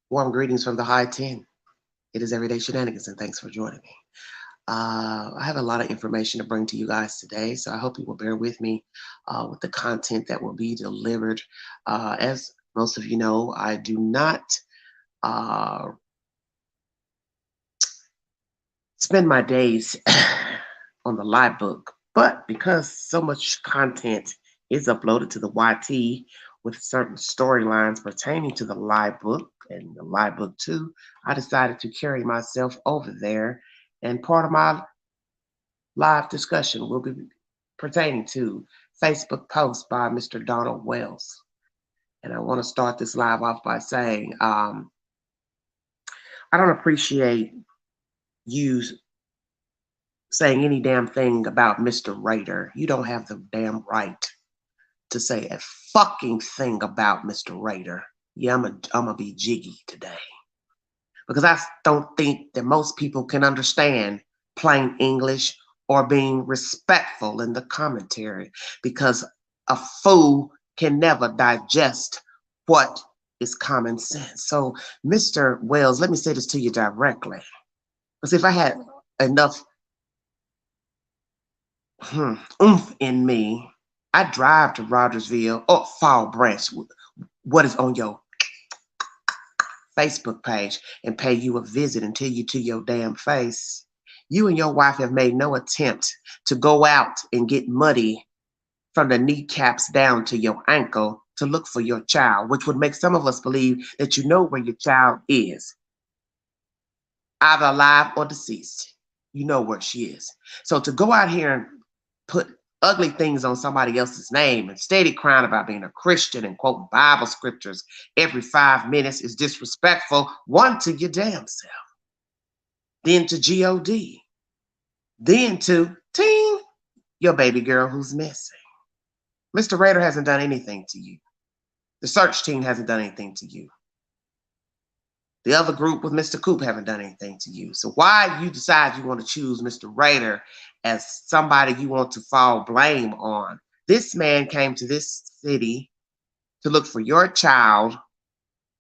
Warm greetings from the high 10. It is Everyday Shenanigans, and thanks for joining me. I have a lot of information to bring to you guys today, so I hope you will bear with me with the content that will be delivered. As most of you know, I do not uh, spend my days on the live book, but because so much content is uploaded to the YT with certain storylines pertaining to the live book and the live book too, I decided to carry myself over there. And part of my live discussion will be pertaining to Facebook post by Mr. Donald Wells. And I want to start this live off by saying I don't appreciate you saying any damn thing about Mr. Raider. You don't have the damn right to say a fucking thing about Mr. Raider. Yeah, I'm gonna be jiggy today because I don't think that most people can understand plain English or being respectful in the commentary because a fool can never digest what is common sense. So, Mr. Wells, let me say this to you directly. Because if I had enough oomph in me, I drive to Rogersville or Fall Branch, what is on your Facebook page, and pay you a visit and tell you to your damn face. You and your wife have made no attempt to go out and get muddy from the kneecaps down to your ankle to look for your child, which would make some of us believe that you know where your child is, either alive or deceased. You know where she is. So to go out here and put ugly things on somebody else's name and steady crying about being a Christian and quoting Bible scriptures every 5 minutes is disrespectful, one, to your damn self, then to God, then to teen, your baby girl who's missing. Mr. Raider hasn't done anything to you. The search team hasn't done anything to you. The other group with Mr. Coop haven't done anything to you. So why you decide you want to choose Mr. Raider as somebody you want to fall blame on? This man came to this city to look for your child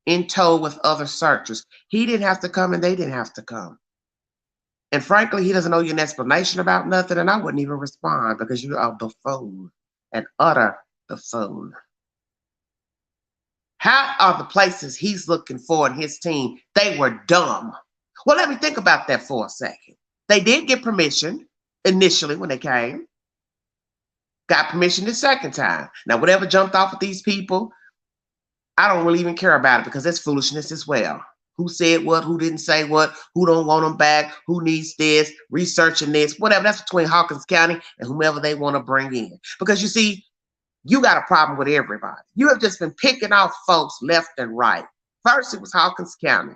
in tow with other searchers. He didn't have to come and they didn't have to come. And frankly, he doesn't owe you an explanation about nothing, and I wouldn't even respond because you're a buffoon, an utter buffoon. How are the places he's looking for in his team? They were dumb. Well, let me think about that for a second. They did get permission initially when they came, got permission the second time. Now, whatever jumped off of these people, I don't really even care about it because that's foolishness as well. Who said what, who didn't say what, who don't want them back, who needs this, researching this, whatever. That's between Hawkins County and whomever they want to bring in. Because you see, you got a problem with everybody. You have just been picking off folks left and right. First, it was Hawkins County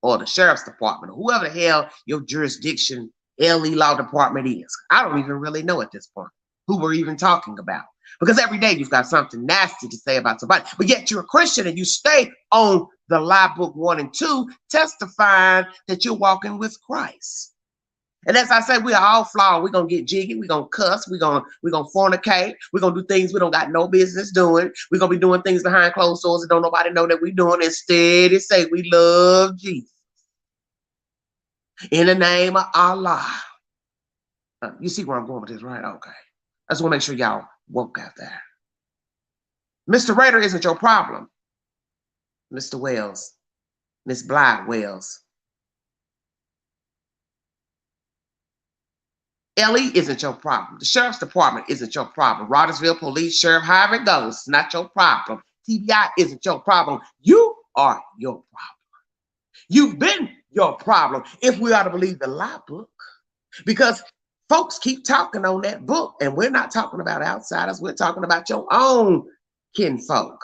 or the Sheriff's Department or whoever the hell your jurisdiction, LE Law Department is. I don't even really know at this point who we're even talking about. Because every day you've got something nasty to say about somebody. But yet you're a Christian and you stay on the lie book 1 and 2, testifying that you're walking with Christ. And as I say, we are all flawed. We're going to get jiggy. We're going to cuss. We're going to fornicate. We're going to do things we don't got no business doing. We're going to be doing things behind closed doors that don't nobody know that we're doing. Instead, it say we love Jesus. In the name of Allah. You see where I'm going with this, right? Okay. I just want to make sure y'all woke out there. Mr. Raider isn't your problem. Mr. Wells. Miss Bly Wells. LE isn't your problem. The Sheriff's Department isn't your problem. Rogersville Police, Sheriff, however it goes, it's not your problem. TBI isn't your problem. You are your problem. You've been your problem if we are to believe the lie book. Because folks keep talking on that book, and we're not talking about outsiders. We're talking about your own kinfolk.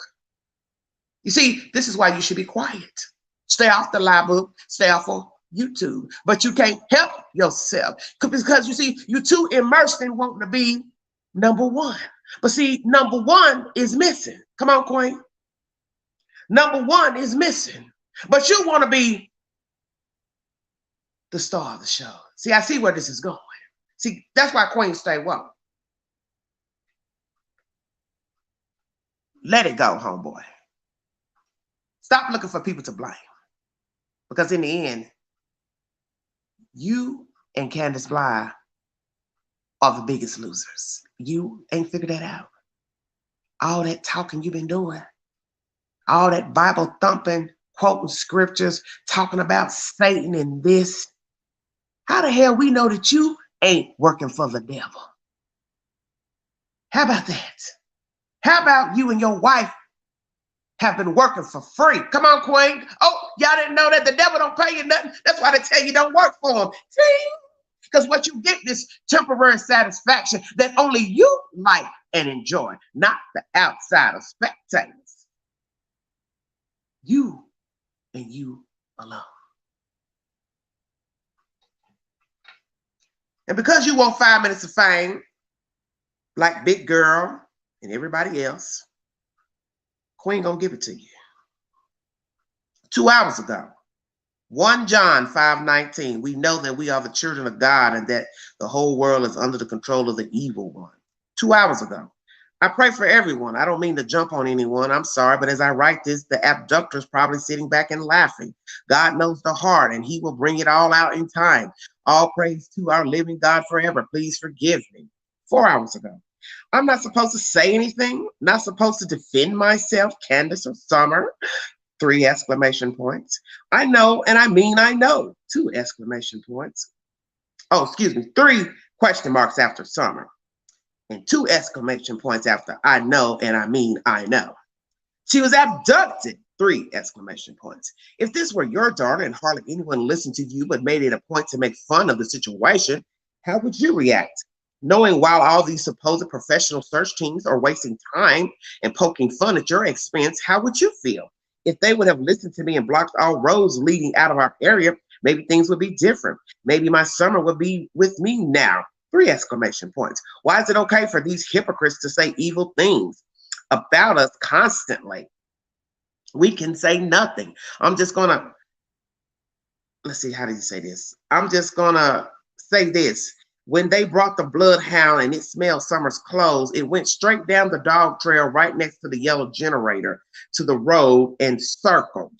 You see, this is why you should be quiet. Stay off the lie book. Stay off of YouTube. But you can't help yourself because you see, you're too immersed in wanting to be number one. But see, number one is missing. Come on, Queen. Number one is missing. But you want to be the star of the show. See, I see where this is going. See, that's why Queen stay woke. Let it go, homeboy. Stop looking for people to blame. Because in the end, you and Candace Bly are the biggest losers. You ain't figured that out. All that talking you've been doing, all that Bible thumping, quoting scriptures, talking about Satan and this. How the hell we know that you ain't working for the devil? How about that? How about you and your wife have been working for free? Come on, Queen. Oh, y'all didn't know that the devil don't pay you nothing. That's why they tell you don't work for him. See? Because what you get is temporary satisfaction that only you like and enjoy, not the outsider spectators. You and you alone. And because you want 5 minutes of fame, like Big Girl and everybody else, Queen gonna give it to you. 2 hours ago, 1 John 5:19, we know that we are the children of God and that the whole world is under the control of the evil one. 2 hours ago. I pray for everyone. I don't mean to jump on anyone. I'm sorry, but as I write this, the abductor is probably sitting back and laughing. God knows the heart, and he will bring it all out in time. All praise to our living God forever. Please forgive me. 4 hours ago. I'm not supposed to say anything, not supposed to defend myself, Candace or Summer. 3 exclamation points. I know, and I mean I know. 2 exclamation points. Oh, excuse me. 3 question marks after Summer. And 2 exclamation points after I know, and I mean I know. She was abducted. 3 exclamation points. If this were your daughter and hardly anyone listened to you but made it a point to make fun of the situation, how would you react? Knowing while all these supposed professional search teams are wasting time and poking fun at your expense, how would you feel? If they would have listened to me and blocked all roads leading out of our area, maybe things would be different. Maybe my Summer would be with me now. 3 exclamation points. Why is it okay for these hypocrites to say evil things about us constantly? We can say nothing. I'm just gonna, let's see, how do you say this? I'm just gonna say this. When they brought the bloodhound and it smelled Summer's clothes, it went straight down the dog trail right next to the yellow generator to the road and circled,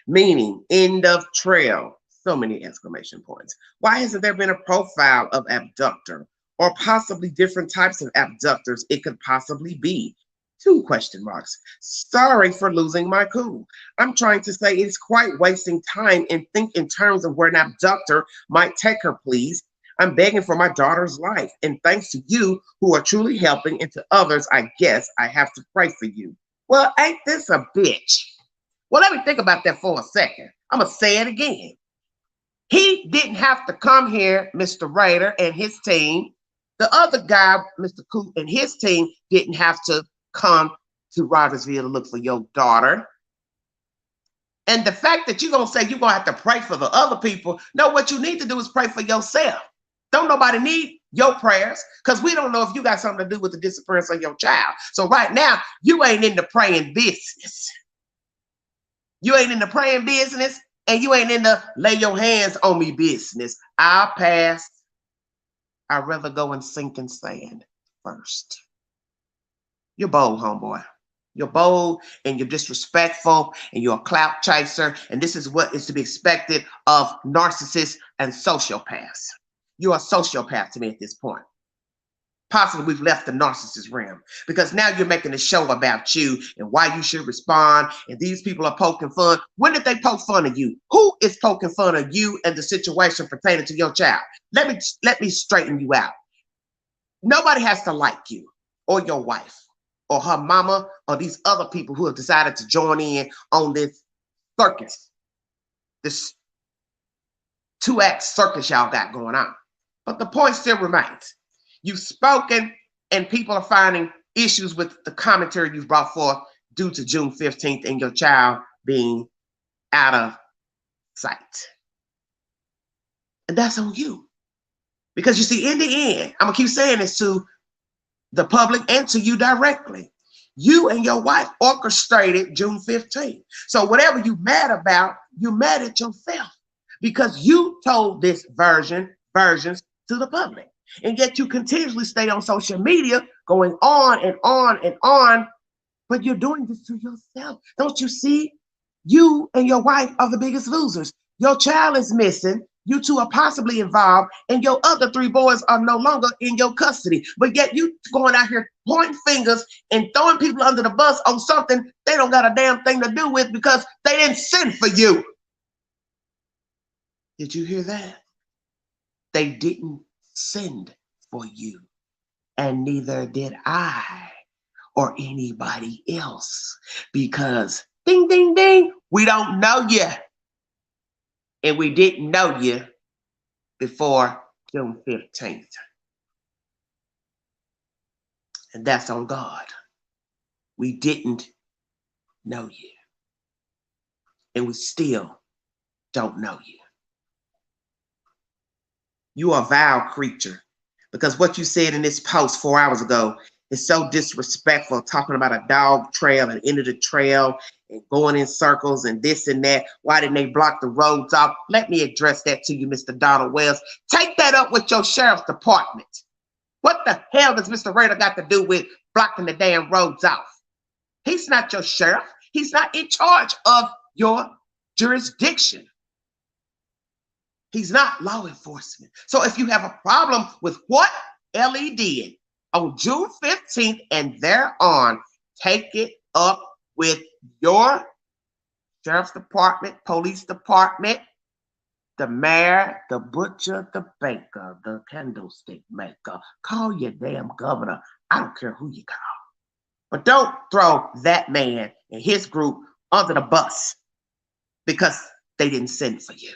meaning end of trail. So many exclamation points. Why hasn't there been a profile of abductor or possibly different types of abductors it could possibly be? 2 question marks. Sorry for losing my cool. I'm trying to say it's quite wasting time and think in terms of where an abductor might take her, please. I'm begging for my daughter's life. And thanks to you who are truly helping, and to others, I guess I have to pray for you. Well, ain't this a bitch? Well, let me think about that for a second. I'm going to say it again. He didn't have to come here, Mr. Raider and his team. The other guy, Mr. Coop and his team, didn't have to come to Rogersville to look for your daughter. And the fact that you're going to say you're going to have to pray for the other people, no, what you need to do is pray for yourself. Don't nobody need your prayers, because we don't know if you got something to do with the disappearance of your child. So right now, you ain't in the praying business. You ain't in the praying business. And you ain't in the lay your hands on me business. I'll pass. I'd rather go and sink in sand first. You're bold, homeboy. You're bold and you're disrespectful and you're a clout chaser. And this is what is to be expected of narcissists and sociopaths. You're a sociopath to me at this point. Possibly we've left the narcissist realm, because now you're making a show about you and why you should respond. And these people are poking fun. When did they poke fun of you? Who is poking fun of you and the situation pertaining to your child? Let me straighten you out. Nobody has to like you or your wife or her mama or these other people who have decided to join in on this circus, this 2-act circus y'all got going on. But the point still remains. You've spoken, and people are finding issues with the commentary you've brought forth due to June 15th and your child being out of sight. And that's on you. Because you see, in the end, I'm going to keep saying this to the public and to you directly. You and your wife orchestrated June 15th. So whatever you're mad about, you're mad at yourself, because you told this versions to the public. And yet you continuously stay on social media going on and on and on, but you're doing this to yourself. Don't you see? You and your wife are the biggest losers. Your child is missing. You two are possibly involved, and your other 3 boys are no longer in your custody. But yet you going out here pointing fingers and throwing people under the bus on something they don't got a damn thing to do with because they didn't send for you. Did you hear that? They didn't send for you, and neither did I or anybody else, because ding, ding, ding, we don't know you. And we didn't know you before June 15th. And that's on God. We didn't know you. And we still don't know you. You are a vile creature, because what you said in this post 4 hours ago is so disrespectful, talking about a dog trail and end of the trail and going in circles and this and that. Why didn't they block the roads off? Let me address that to you, Mr. Donald Wells. Take that up with your sheriff's department. What the hell does Mr. Raider got to do with blocking the damn roads off? He's not your sheriff. He's not in charge of your jurisdiction. He's not law enforcement. So if you have a problem with what Ellie did on June 15th and thereon, take it up with your sheriff's department, police department, the mayor, the butcher, the baker, the candlestick maker. Call your damn governor. I don't care who you call. But don't throw that man and his group under the bus because they didn't send for you.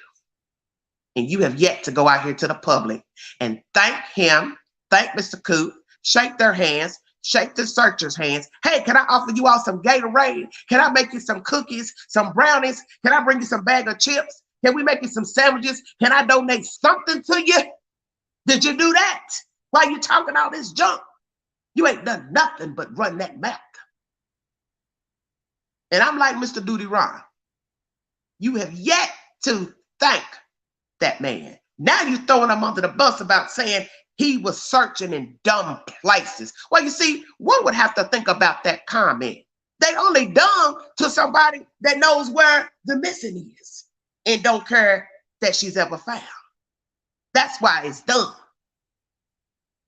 And you have yet to go out here to the public and thank him, thank Mr. Coop, shake their hands, shake the searchers' hands. Hey, can I offer you all some Gatorade? Can I make you some cookies, some brownies? Can I bring you some bag of chips? Can we make you some sandwiches? Can I donate something to you? Did you do that? Why you talking all this junk? You ain't done nothing but run that mouth. And I'm like Mr. Duty Ron. You have yet to thank that man. Now you're throwing him under the bus about saying he was searching in dumb places. Well, you see, one would have to think about that comment. They only dumb to somebody that knows where the missing is and don't care that she's ever found. That's why it's dumb.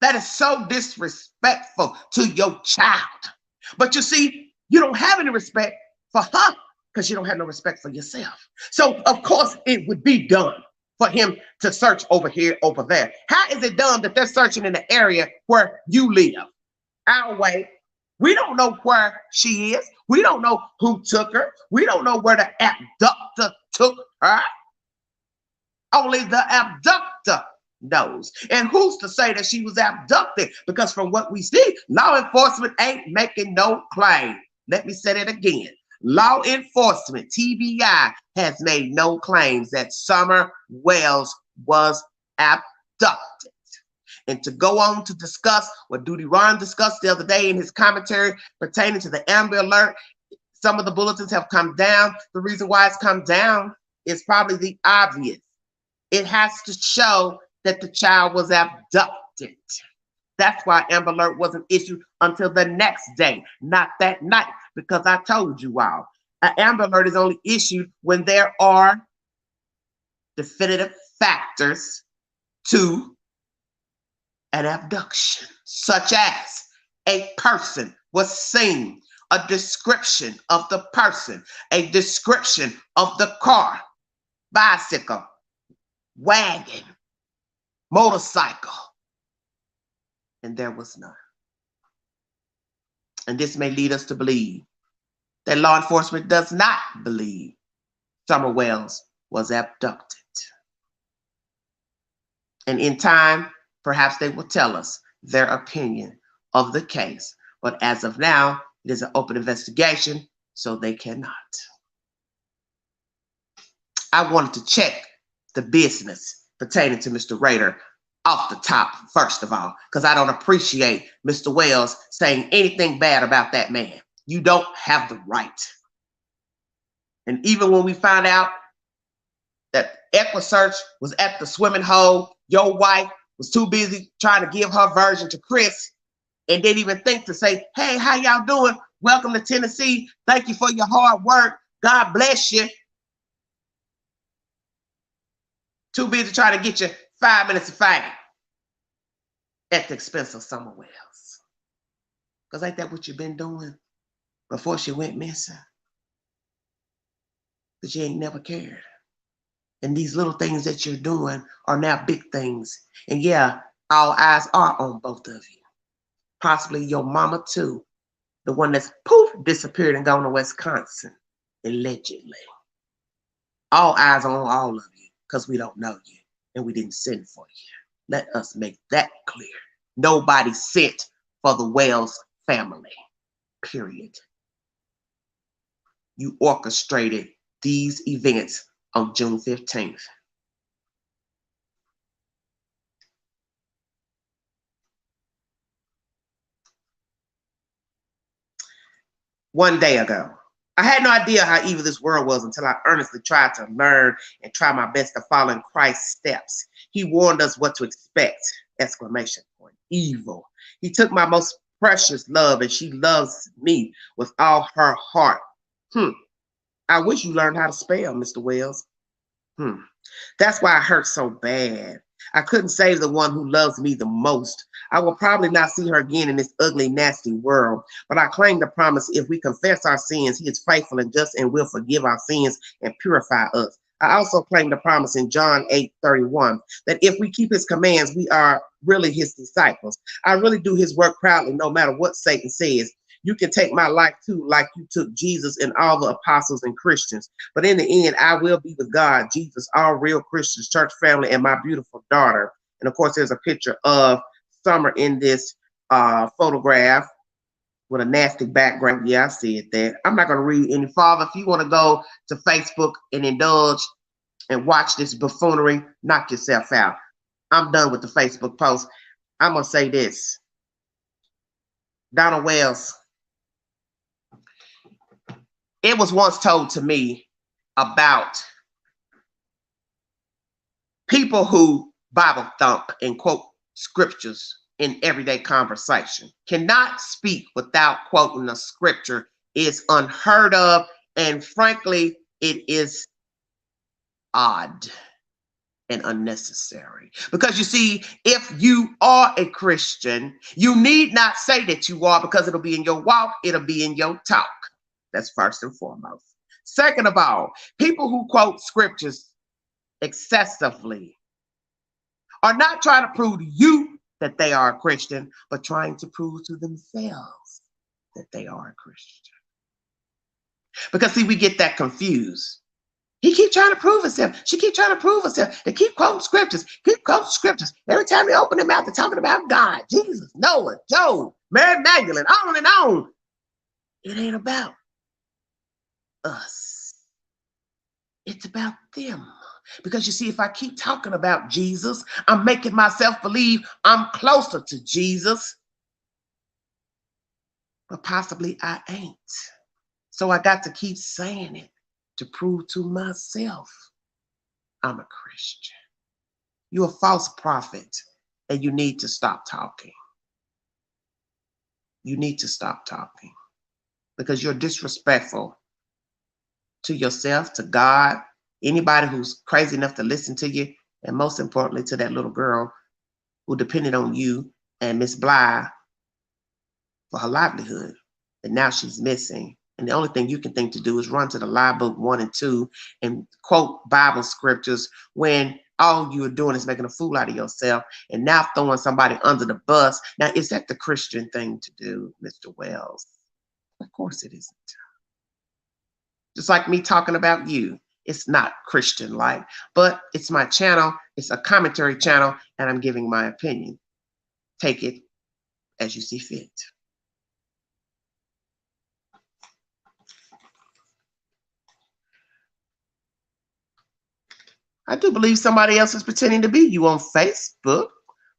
That is so disrespectful to your child. But you see, you don't have any respect for her because you don't have no respect for yourself. So, of course, it would be done for him to search over here, over there. How is it done that they're searching in the area where you live? Our way. We don't know where she is. We don't know who took her. We don't know where the abductor took her. Only the abductor knows. And who's to say that she was abducted? Because from what we see, law enforcement ain't making no claim. Let me say it again. Law enforcement, TBI, has made no claims that Summer Wells was abducted. And to go on to discuss what Duty Ron discussed the other day in his commentary pertaining to the Amber Alert, some of the bulletins have come down. The reason why it's come down is probably the obvious. It has to show that the child was abducted. That's why Amber Alert wasn't issued until the next day, not that night, because I told you all, an Amber Alert is only issued when there are definitive factors to an abduction, such as a person was seen, a description of the person, a description of the car, bicycle, wagon, motorcycle, and there was none. And this may lead us to believe that law enforcement does not believe Summer Wells was abducted. And in time, perhaps they will tell us their opinion of the case. But as of now, it is an open investigation, so they cannot. I wanted to check the business pertaining to Mr. Raider off the top, first of all, because I don't appreciate Mr. Wells saying anything bad about that man. You don't have the right. And even when we found out that EquiSearch was at the swimming hole, your wife was too busy trying to give her version to Chris and didn't even think to say, hey, how y'all doing? Welcome to Tennessee. Thank you for your hard work. God bless you. Too busy trying to get you 5 minutes of fame at the expense of someone else. Because ain't that what you've been doing before she went missing? But you ain't never cared. And these little things that you're doing are now big things. And yeah, all eyes are on both of you. Possibly your mama too. The one that's poof, disappeared and gone to Wisconsin, allegedly. All eyes on all of you because we don't know you and we didn't send for you. Let us make that clear. Nobody sent for the Wells family, period. You orchestrated these events on June 15th. One day ago, I had no idea how evil this world was until I earnestly tried to learn and try my best to follow in Christ's steps. He warned us what to expect, exclamation point, evil. He took my most precious love and she loves me with all her heart. I wish you learned how to spell, Mr. Wells. That's why it hurts so bad. I couldn't save the one who loves me the most. I will probably not see her again in this ugly, nasty world. But I claim the promise, if we confess our sins, he is faithful and just and will forgive our sins and purify us. I also claim the promise in John 8:31 that if we keep his commands, we are really his disciples. I really do his work proudly, no matter what Satan says. You can take my life too, like you took Jesus and all the apostles and Christians. But in the end, I will be with God, Jesus, all real Christians, church family, and my beautiful daughter. And of course, there's a picture of Summer in this photograph with a nasty background. Yeah, I see it there. I'm not going to read any farther. If you want to go to Facebook and indulge and watch this buffoonery, knock yourself out. I'm done with the Facebook post. I'm going to say this. Donald Wells. It was once told to me about people who Bible thump and quote scriptures in everyday conversation. Cannot speak without quoting a scripture is unheard of, and frankly, it is odd and unnecessary. Because you see, if you are a Christian, you need not say that you are, because it'll be in your walk, it'll be in your talk. That's first and foremost. Second of all, people who quote scriptures excessively are not trying to prove to you that they are a Christian, but trying to prove to themselves that they are a Christian. Because see, we get that confused. He keep trying to prove himself. She keep trying to prove herself. They keep quoting scriptures. Keep quoting scriptures. Every time they open their mouth, they're talking about God, Jesus, Noah, Job, Mary Magdalene, on and on. It ain't about us. It's about them. Because you see, if I keep talking about Jesus, I'm making myself believe I'm closer to Jesus. But possibly I ain't. So I got to keep saying it to prove to myself I'm a Christian. You're a false prophet and you need to stop talking. You need to stop talking because you're disrespectful to yourself, to God, anybody who's crazy enough to listen to you, and most importantly to that little girl who depended on you and Miss Bly for her livelihood. And now she's missing. And the only thing you can think to do is run to the live book 1 and 2 and quote Bible scriptures when all you're doing is making a fool out of yourself and now throwing somebody under the bus. Now, is that the Christian thing to do, Mr. Wells? Of course it isn't. Just like me talking about you. It's not Christian-like, but it's my channel. It's a commentary channel, and I'm giving my opinion. Take it as you see fit. I do believe somebody else is pretending to be you on Facebook.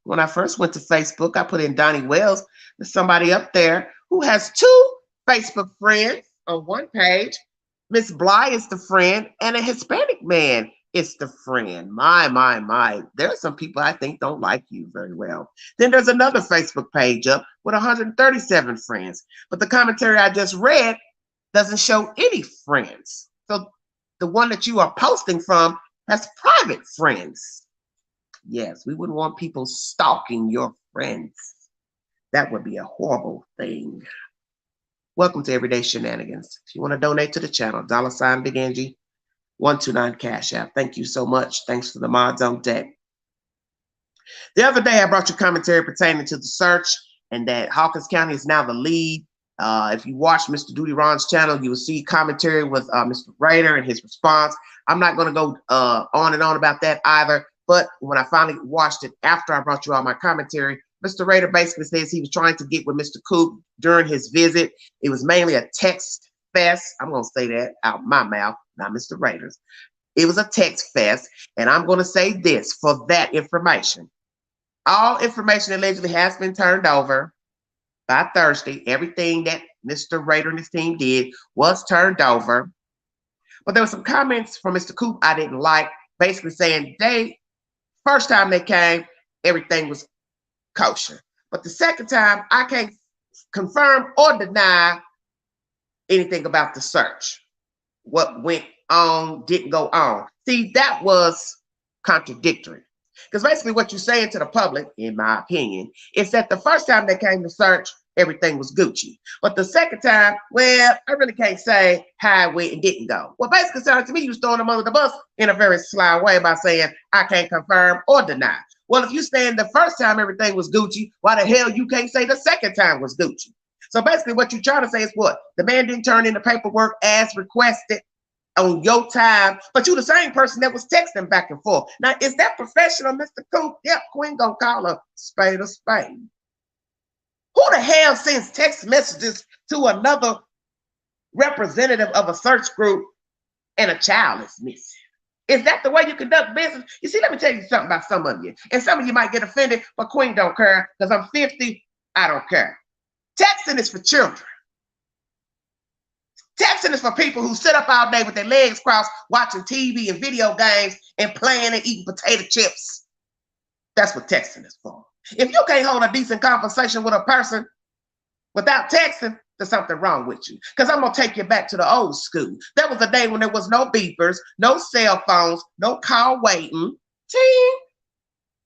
When I first went to Facebook, I put in Donnie Wells. There's somebody up there who has 2 Facebook friends on one page. Miss Bly is the friend, and a Hispanic man is the friend. My. There are some people I think don't like you very well. Then there's another Facebook page up with 137 friends. But the commentary I just read doesn't show any friends. So the one that you are posting from has private friends. Yes, we wouldn't want people stalking your friends. That would be a horrible thing. Welcome to Everyday Shenanigans. If you want to donate to the channel, $ Big Angie 129 Cash App. Thank you so much. Thanks for the mods on deck. The other day, I brought you commentary pertaining to the search and that Hawkins County is now the lead. If you watch Mr. Duty Ron's channel, you will see commentary with Mr. Raider and his response. I'm not going to go on and on about that either. But when I finally watched it after I brought you all my commentary, Mr. Raider basically says he was trying to get with Mr. Coop during his visit. It was mainly a text fest. I'm going to say that out my mouth, not Mr. Raider's. It was a text fest. And I'm going to say this for that information. All information allegedly has been turned over by Thursday. Everything that Mr. Raider and his team did was turned over. But there were some comments from Mr. Coop I didn't like, basically saying first time they came, everything was kosher. But the second time, I can't confirm or deny anything about the search. What went on, didn't go on. See, that was contradictory. Because basically what you're saying to the public, in my opinion, is that the first time they came to search, everything was Gucci. But the second time, well, I really can't say how it went and didn't go. Well, basically, sounded to me you was throwing them under the bus in a very sly way by saying, I can't confirm or deny. Well, if you saying the first time everything was Gucci, why the hell you can't say the second time was Gucci? So basically what you're trying to say is what? The man didn't turn in the paperwork as requested on your time, but you the same person that was texting back and forth. Now, is that professional, Mr. Coop? Yep, Queen gonna call a spade a spade. Who the hell sends text messages to another representative of a search group and a child is missing? Is that the way you conduct business? You see, let me tell you something about some of you. And some of you might get offended, but Queen don't care because I'm 50, I don't care. Texting is for children. Texting is for people who sit up all day with their legs crossed, watching TV and video games and playing and eating potato chips. That's what texting is for. If you can't hold a decent conversation with a person without texting, there's something wrong with you. Because I'm going to take you back to the old school. There was a day when there was no beepers, no cell phones, no call waiting, ting,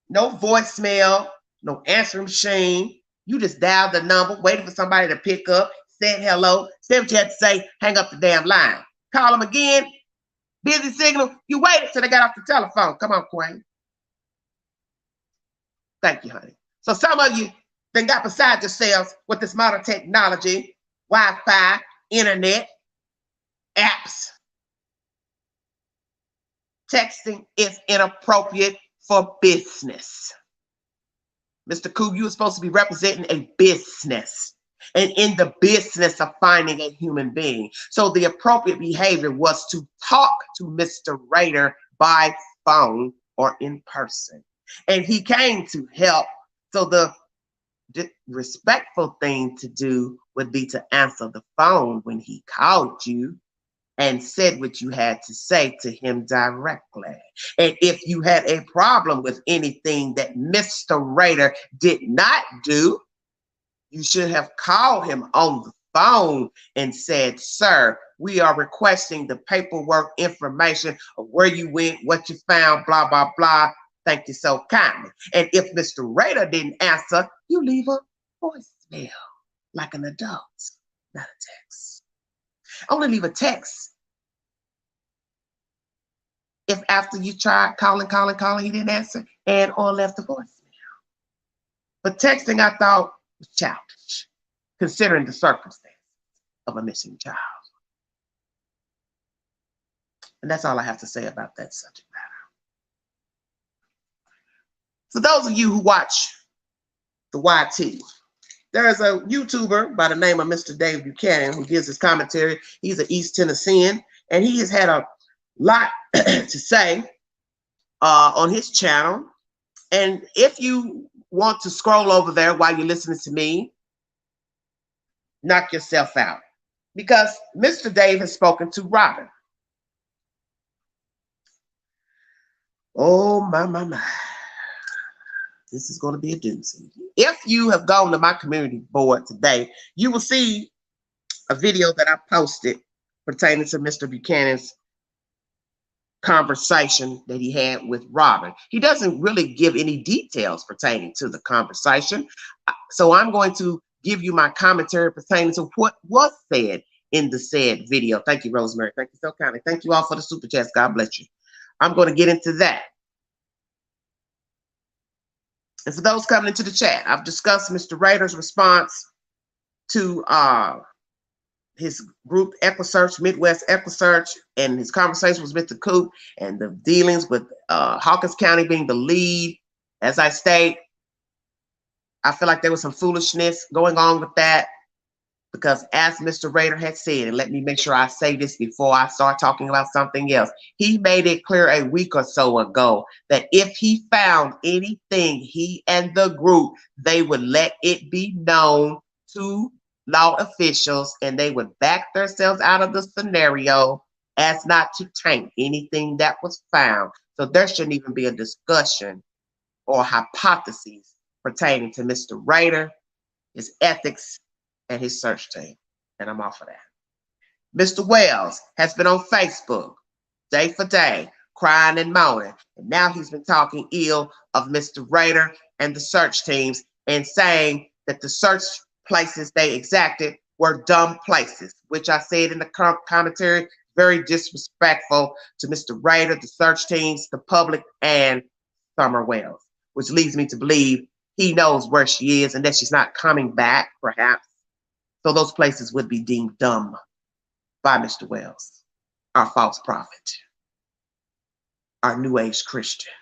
no voicemail, no answering machine. You just dialed the number, waiting for somebody to pick up, said hello, said what you had to say, hang up the damn line. Call them again, busy signal. You waited till they got off the telephone. Come on, Queen. Thank you, honey. So some of you then got beside yourselves with this modern technology, Wi-Fi, internet, apps. Texting is inappropriate for business. Mr. Coop, you were supposed to be representing a business and in the business of finding a human being. So the appropriate behavior was to talk to Mr. Raider by phone or in person. And he came to help. So the respectful thing to do would be to answer the phone when he called you and said what you had to say to him directly. And if you had a problem with anything that Mr. Raider did not do, you should have called him on the phone and said, sir, we are requesting the paperwork information of where you went, what you found, blah, blah, blah. Thank you so kindly. And if Mr. Raider didn't answer, you leave a voicemail like an adult, not a text. Only leave a text if after you tried calling, he didn't answer and or left a voicemail. But texting, I thought, was childish, considering the circumstances of a missing child. And that's all I have to say about that subject matter. For those of you who watch the YT, there is a YouTuber by the name of Mr. Dave Buchanan who gives his commentary. He's an East Tennessean, and he has had a lot to say on his channel. And if you want to scroll over there while you're listening to me, knock yourself out. Because Mr. Dave has spoken to Robin. Oh, my. This is going to be a doozy. If you have gone to my community board today, you will see a video that I posted pertaining to Mr. Buchanan's conversation that he had with Robin. He doesn't really give any details pertaining to the conversation. So I'm going to give you my commentary pertaining to what was said in the said video. Thank you, Rosemary. Thank you so kindly. Thank you all for the super chats. God bless you. I'm going to get into that. And for those coming into the chat, I've discussed Mr. Rader's response to his group EquiSearch, Midwest EquiSearch, and his conversation with Mr. Coop and the dealings with Hawkins County being the lead. As I state, I feel like there was some foolishness going on with that because as Mr. Rader had said, and let me make sure I say this before I start talking about something else, he made it clear a week or so ago that if he found anything, he and the group, they would let it be known to law officials and they would back themselves out of the scenario as not to taint anything that was found. So there shouldn't even be a discussion or hypotheses pertaining to Mr. Rader, his ethics, and his search team. And I'm off of that. Mr. Wells has been on Facebook day for day, crying and moaning. And now he's been talking ill of Mr. Rader and the search teams and saying that the search places they exacted were dumb places, which I said in the commentary, very disrespectful to Mr. Rader, the search teams, the public, and Summer Wells, which leads me to believe he knows where she is and that she's not coming back, perhaps. So those places would be deemed dumb by Mr. Wells, our false prophet, our New Age Christian,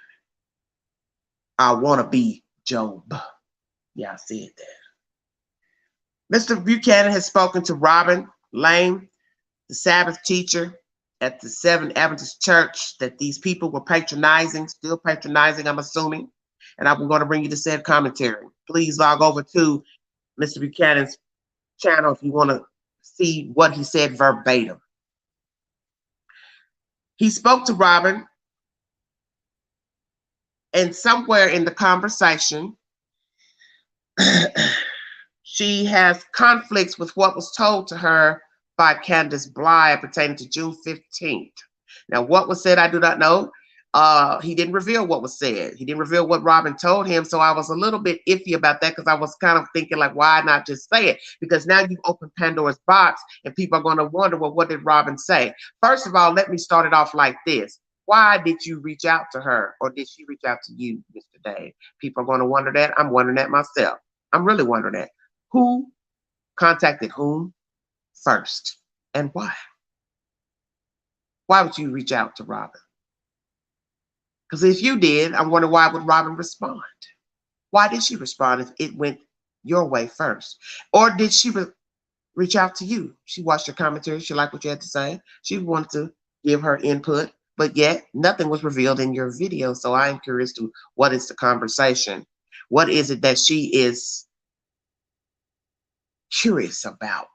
our wannabe Job. Yeah, I said that. Mr. Buchanan has spoken to Robin Lane, the Sabbath teacher at the Seventh Adventist Church, that these people were patronizing, still patronizing, I'm assuming. And I'm going to bring you the said commentary. Please log over to Mr. Buchanan's channel if you want to see what he said verbatim. He spoke to Robin, and somewhere in the conversation, she has conflicts with what was told to her by Candace Blythe pertaining to June 15th. Now, what was said, I do not know. He didn't reveal what was said. He didn't reveal what Robin told him. So I was a little bit iffy about that because I was kind of thinking like, why not just say it? Because now you've opened Pandora's box and people are going to wonder, well, what did Robin say? First of all, let me start it off like this. Why did you reach out to her, or did she reach out to you, Mr. Dave? People are going to wonder that. I'm wondering that myself. I'm really wondering that. Who contacted whom first and why? Why would you reach out to Robin? Because if you did, I'm wondering why would Robin respond? Why did she respond if it went your way first? Or did she reach out to you? She watched your commentary. She liked what you had to say. She wanted to give her input, but yet nothing was revealed in your video. So I'm curious to what is the conversation? What is it that she is curious about?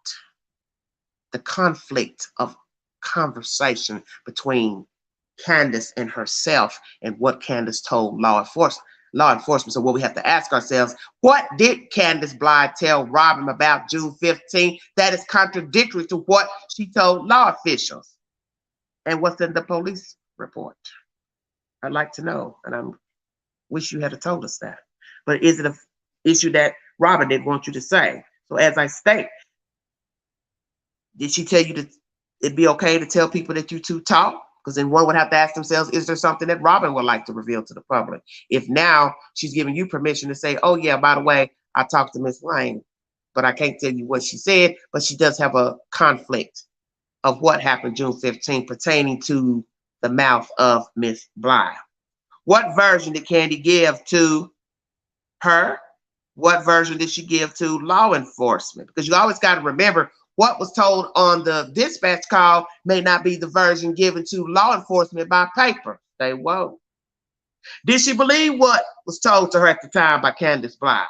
The conflict of conversation between Candace and herself and what Candace told law enforcement. So what we have to ask ourselves, what did Candace Blythe tell Robin about June 15th that is contradictory to what she told law officials and what's in the police report? I'd like to know, and I wish you had told us that. But is it an issue that Robin didn't want you to say? So as I state, did she tell you that it'd be okay to tell people that you two talk? Because then one would have to ask themselves, is there something that Robin would like to reveal to the public? If now she's giving you permission to say, oh yeah, by the way, I talked to Miss Lane, but I can't tell you what she said, but she does have a conflict of what happened June 15th pertaining to the mouth of Miss Blythe. What version did Candy give to her? What version did she give to law enforcement? Because you always got to remember, what was told on the dispatch call may not be the version given to law enforcement by paper. They won't. Did she believe what was told to her at the time by Candace Blythe?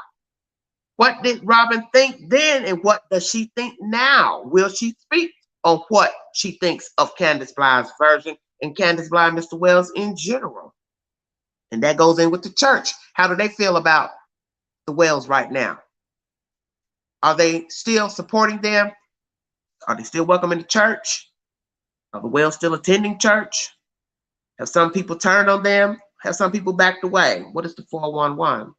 What did Robin think then, and what does she think now? Will she speak on what she thinks of Candace Blythe's version and Candace Blythe, Mr. Wells in general? And that goes in with the church. How do they feel about the Wells right now? Are they still supporting them? Are they still welcome in the church? Are the Wells still attending church? Have some people turned on them? Have some people backed away? What is the 411?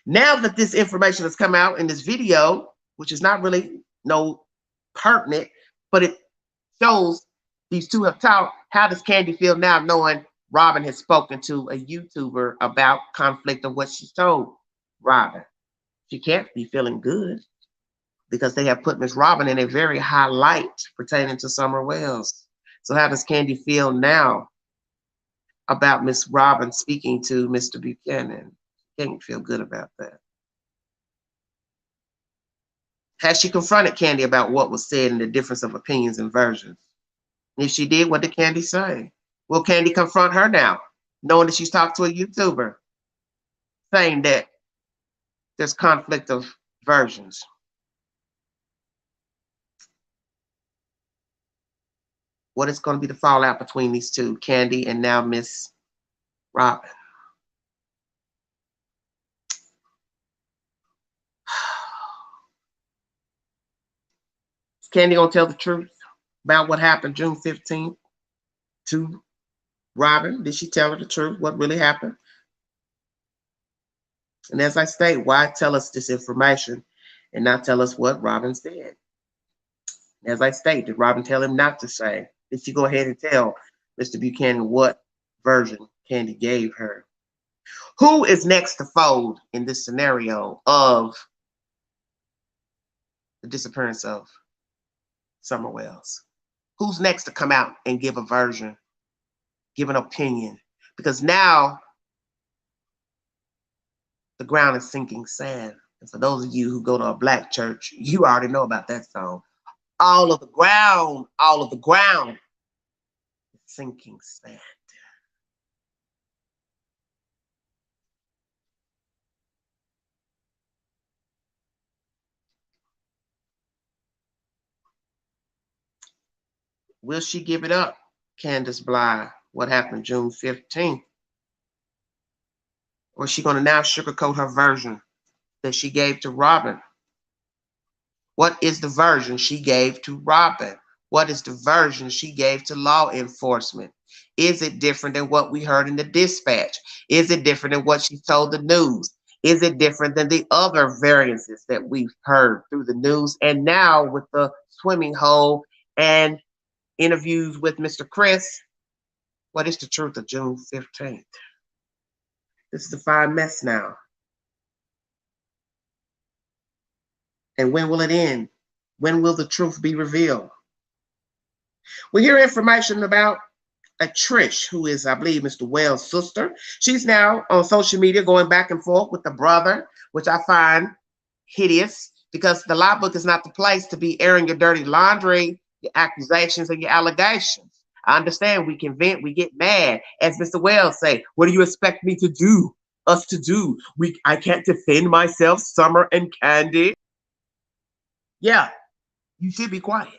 Now that this information has come out in this video, which is not really no pertinent, but it shows these two have talked, how does Candy feel now knowing Robin has spoken to a YouTuber about conflict of what she told Robin? She can't be feeling good because they have put Miss Robin in a very high light pertaining to Summer Wells. So how does Candy feel now about Miss Robin speaking to Mr. Buchanan? Can't feel good about that. Has she confronted Candy about what was said and the difference of opinions and versions? If she did, what did Candy say? Will Candy confront her now, knowing that she's talked to a YouTuber, saying that there's conflict of versions? What is going to be the fallout between these two, Candy and now Miss Robin? Is Candy gonna tell the truth about what happened June 15th to Robin? Did she tell her the truth, what really happened? And as I state, why tell us this information and not tell us what Robin said? As I state, did Robin tell him not to say? Did she go ahead and tell Mr. Buchanan what version Candy gave her? Who is next to fold in this scenario of the disappearance of Summer Wells? Who's next to come out and give a version, give an opinion? Because now the ground is sinking sand. And for those of you who go to a black church, you already know about that song. All of the ground is sinking sand. Will she give it up, Candace Bly? What happened June 15th? Or is she going to now sugarcoat her version that she gave to Robin? What is the version she gave to Robin? What is the version she gave to law enforcement? Is it different than what we heard in the dispatch? Is it different than what she told the news? Is it different than the other variances that we've heard through the news? And now with the swimming hole and interviews with Mr. Chris, what is the truth of June 15th? This is a fine mess now. And when will it end? When will the truth be revealed? We hear information about a Trish, who is, I believe, Mr. Wells' sister. She's now on social media going back and forth with the brother, which I find hideous because the law book is not the place to be airing your dirty laundry, your accusations, and your allegations. I understand we can vent, we get mad. As Mr. Wells say, what do you expect me to do? Us to do? I can't defend myself, Summer and Candy. Yeah, you should be quiet.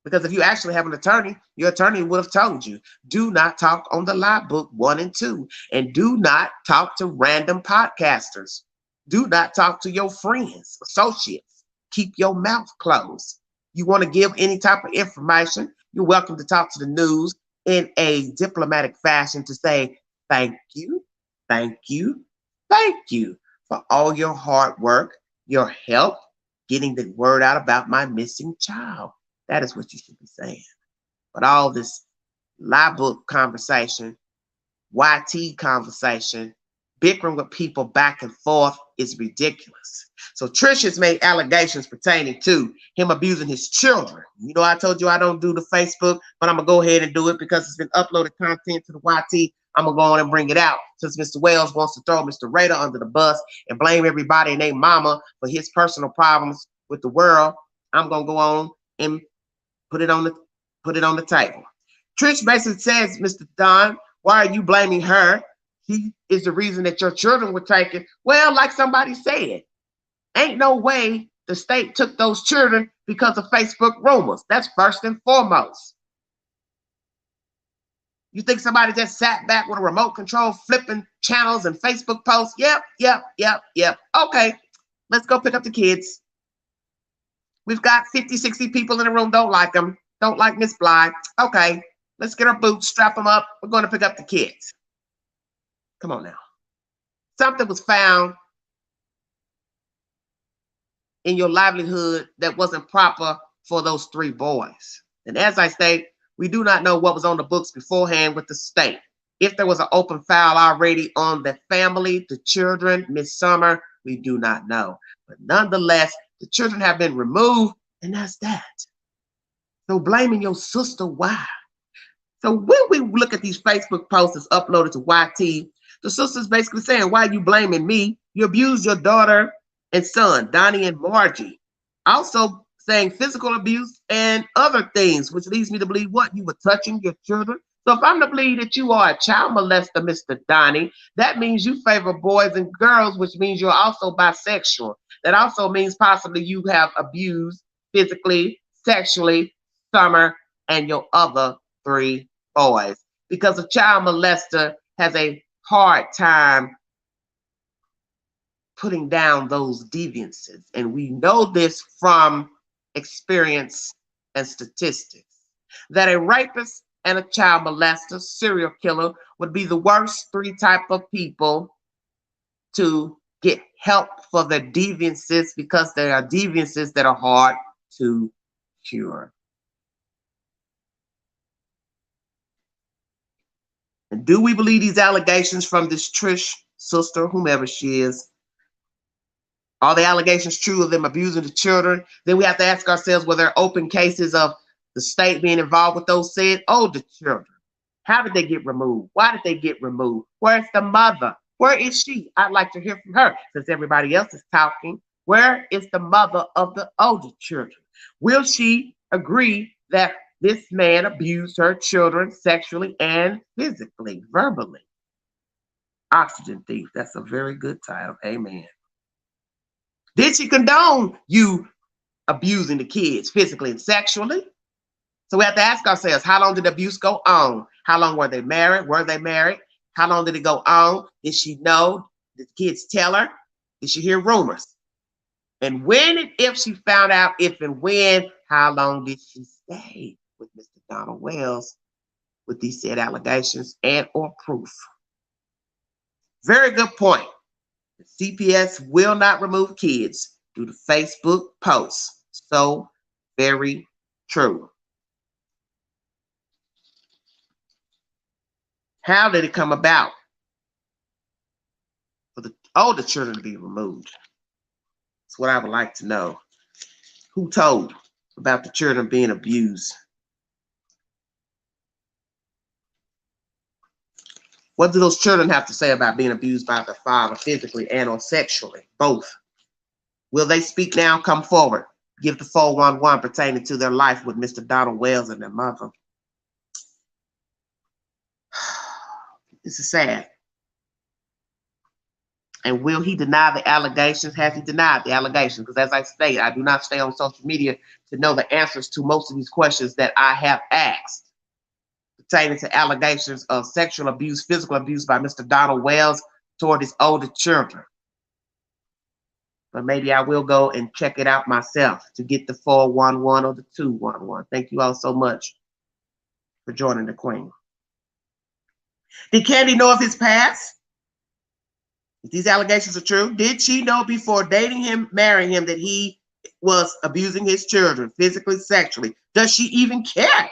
Because if you actually have an attorney, your attorney would have told you, do not talk on the lie book 1 and 2. And do not talk to random podcasters. Do not talk to your friends, associates. Keep your mouth closed. You want to give any type of information, you're welcome to talk to the news in a diplomatic fashion to say, thank you, thank you, thank you for all your hard work, your help, getting the word out about my missing child. That is what you should be saying. But all this lie book conversation, YT conversation, bickering with people back and forth is ridiculous. So Trish has made allegations pertaining to him abusing his children. You know, I told you I don't do the Facebook, but I'm going to go ahead and do it because it's been uploaded content to the YT. I'm going to go on and bring it out. Since Mr. Wells wants to throw Mr. Raider under the bus and blame everybody and their mama for his personal problems with the world, I'm going to go on and put it on the table. Trish basically says, Mr. Don, why are you blaming her? She is the reason that your children were taken. Well, like somebody said, ain't no way the state took those children because of Facebook rumors. That's first and foremost. You think somebody just sat back with a remote control flipping channels and Facebook posts? Yep. Okay, let's go pick up the kids. We've got 50, 60 people in the room, don't like them. Don't like Miss Bly. Okay, let's get our boots, strap them up. We're going to pick up the kids. Come on now. Something was found in your livelihood that wasn't proper for those 3 boys. And as I state, we do not know what was on the books beforehand with the state. If there was an open file already on the family, the children, Miss Summer, we do not know. But nonetheless, the children have been removed, and that's that. So blaming your sister, why? So when we look at these Facebook posts that's uploaded to YT, the sister's basically saying, why are you blaming me? You abused your daughter and son, Donnie and Margie. Also saying physical abuse and other things, which leads me to believe what? You were touching your children. So if I'm to believe that you are a child molester, Mr. Donnie, that means you favor boys and girls, which means you're also bisexual. That also means possibly you have abused physically, sexually, Summer, and your other 3 boys. Because a child molester has a hard time putting down those deviances. And we know this from experience and statistics, that a rapist and a child molester, serial killer, would be the worst 3 type of people to get help for their deviances, because there are deviances that are hard to cure. And do we believe these allegations from this Trish sister, whomever she is? Are the allegations true of them abusing the children? Then we have to ask ourselves, were there open cases of the state being involved with those said older children? How did they get removed? Why did they get removed? Where's the mother? Where is she? I'd like to hear from her, since everybody else is talking. Where is the mother of the older children? Will she agree that this man abused her children sexually and physically, verbally? Oxygen Thief. That's a very good title. Amen. Did she condone you abusing the kids physically and sexually? So we have to ask ourselves, how long did the abuse go on? How long were they married? Were they married? How long did it go on? Did she know? Did the kids tell her? Did she hear rumors? And when and if she found out, if and when, how long did she stay with Mr. Donald Wells with these said allegations and or proof? Very good point. The CPS will not remove kids due to Facebook posts. So very true. How did it come about for the older children to be removed? That's what I would like to know. Who told about the children being abused? What do those children have to say about being abused by their father physically and or sexually? Both. Will they speak now? Come forward. Give the 411 pertaining to their life with Mr. Donald Wells and their mother. This is sad. And will he deny the allegations? Has he denied the allegations? Because as I stated, I do not stay on social media to know the answers to most of these questions that I have asked pertaining to allegations of sexual abuse, physical abuse by Mr. Donald Wells toward his older children. But maybe I will go and check it out myself to get the 411 or the 211. Thank you all so much for joining the Queen. Did Candy know of his past? If these allegations are true, did she know before dating him, marrying him, that he was abusing his children physically, sexually? Does she even care?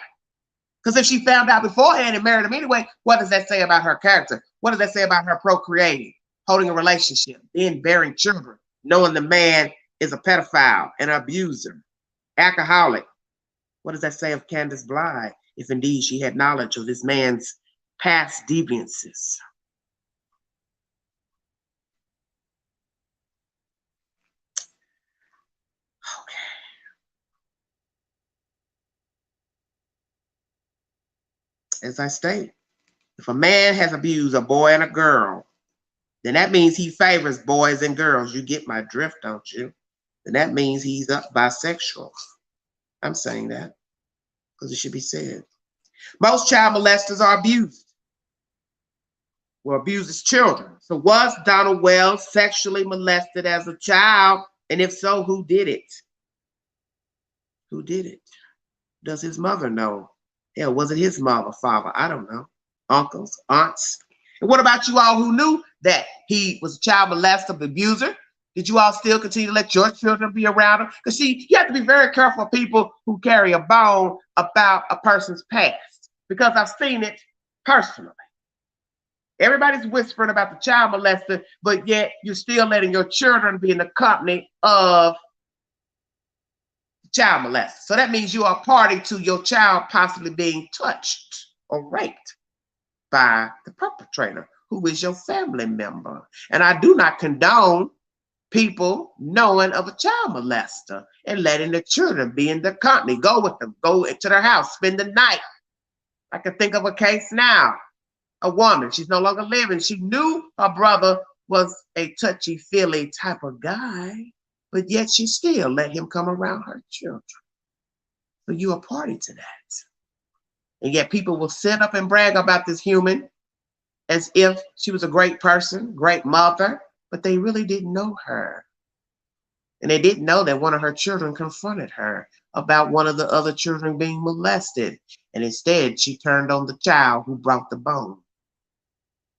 Because if she found out beforehand and married him anyway, what does that say about her character? What does that say about her procreating, holding a relationship, then bearing children, knowing the man is a pedophile, an abuser, alcoholic? What does that say of Candace Bly, if indeed she had knowledge of this man's past deviances? As I state, if a man has abused a boy and a girl, then that means he favors boys and girls. You get my drift, don't you? Then that means he's bisexual. I'm saying that because it should be said. Most child molesters are abused. Or abuse his children. So was Donald Wells sexually molested as a child? And if so, who did it? Who did it? Does his mother know? Hell, was it his mother, father? I don't know. Uncles, aunts. And what about you all who knew that he was a child molester, abuser? Did you all still continue to let your children be around him? Because see, you have to be very careful of people who carry a bone about a person's past. Because I've seen it personally. Everybody's whispering about the child molester, but yet you're still letting your children be in the company of the child molester. So that means you are party to your child possibly being touched or raped by the perpetrator, who is your family member. And I do not condone people knowing of a child molester and letting their children be in their company. Go with them, go into their house, spend the night. I can think of a case now. A woman, she's no longer living. She knew her brother was a touchy-feely type of guy, but yet she still let him come around her children. So you are party to that. And yet people will sit up and brag about this human as if she was a great person, great mother, but they really didn't know her. And they didn't know that one of her children confronted her about one of the other children being molested. And instead, she turned on the child who brought the bone.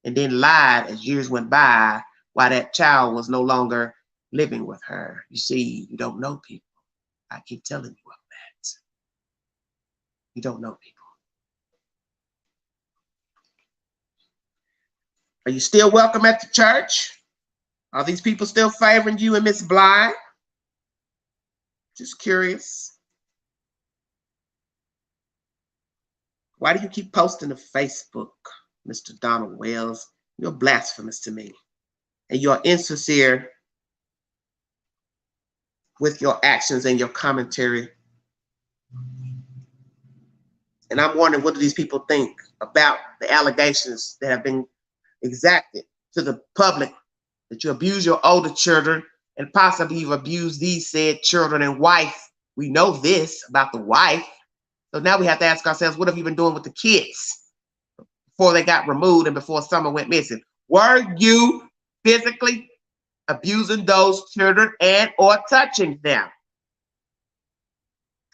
And then lied as years went by while that child was no longer living with her. You see, you don't know people. I keep telling you all that. You don't know people. Are you still welcome at the church? Are these people still favoring you and Miss Bly? Just curious. Why do you keep posting to Facebook, Mr. Donald Wells? You're blasphemous to me. And you're insincere with your actions and your commentary. And I'm wondering, what do these people think about the allegations that have been exacted to the public, that you abuse your older children and possibly you've abused these said children and wife? We know this about the wife. So now we have to ask ourselves, what have you been doing with the kids before they got removed and before someone went missing? Were you physically abusing those children and or touching them?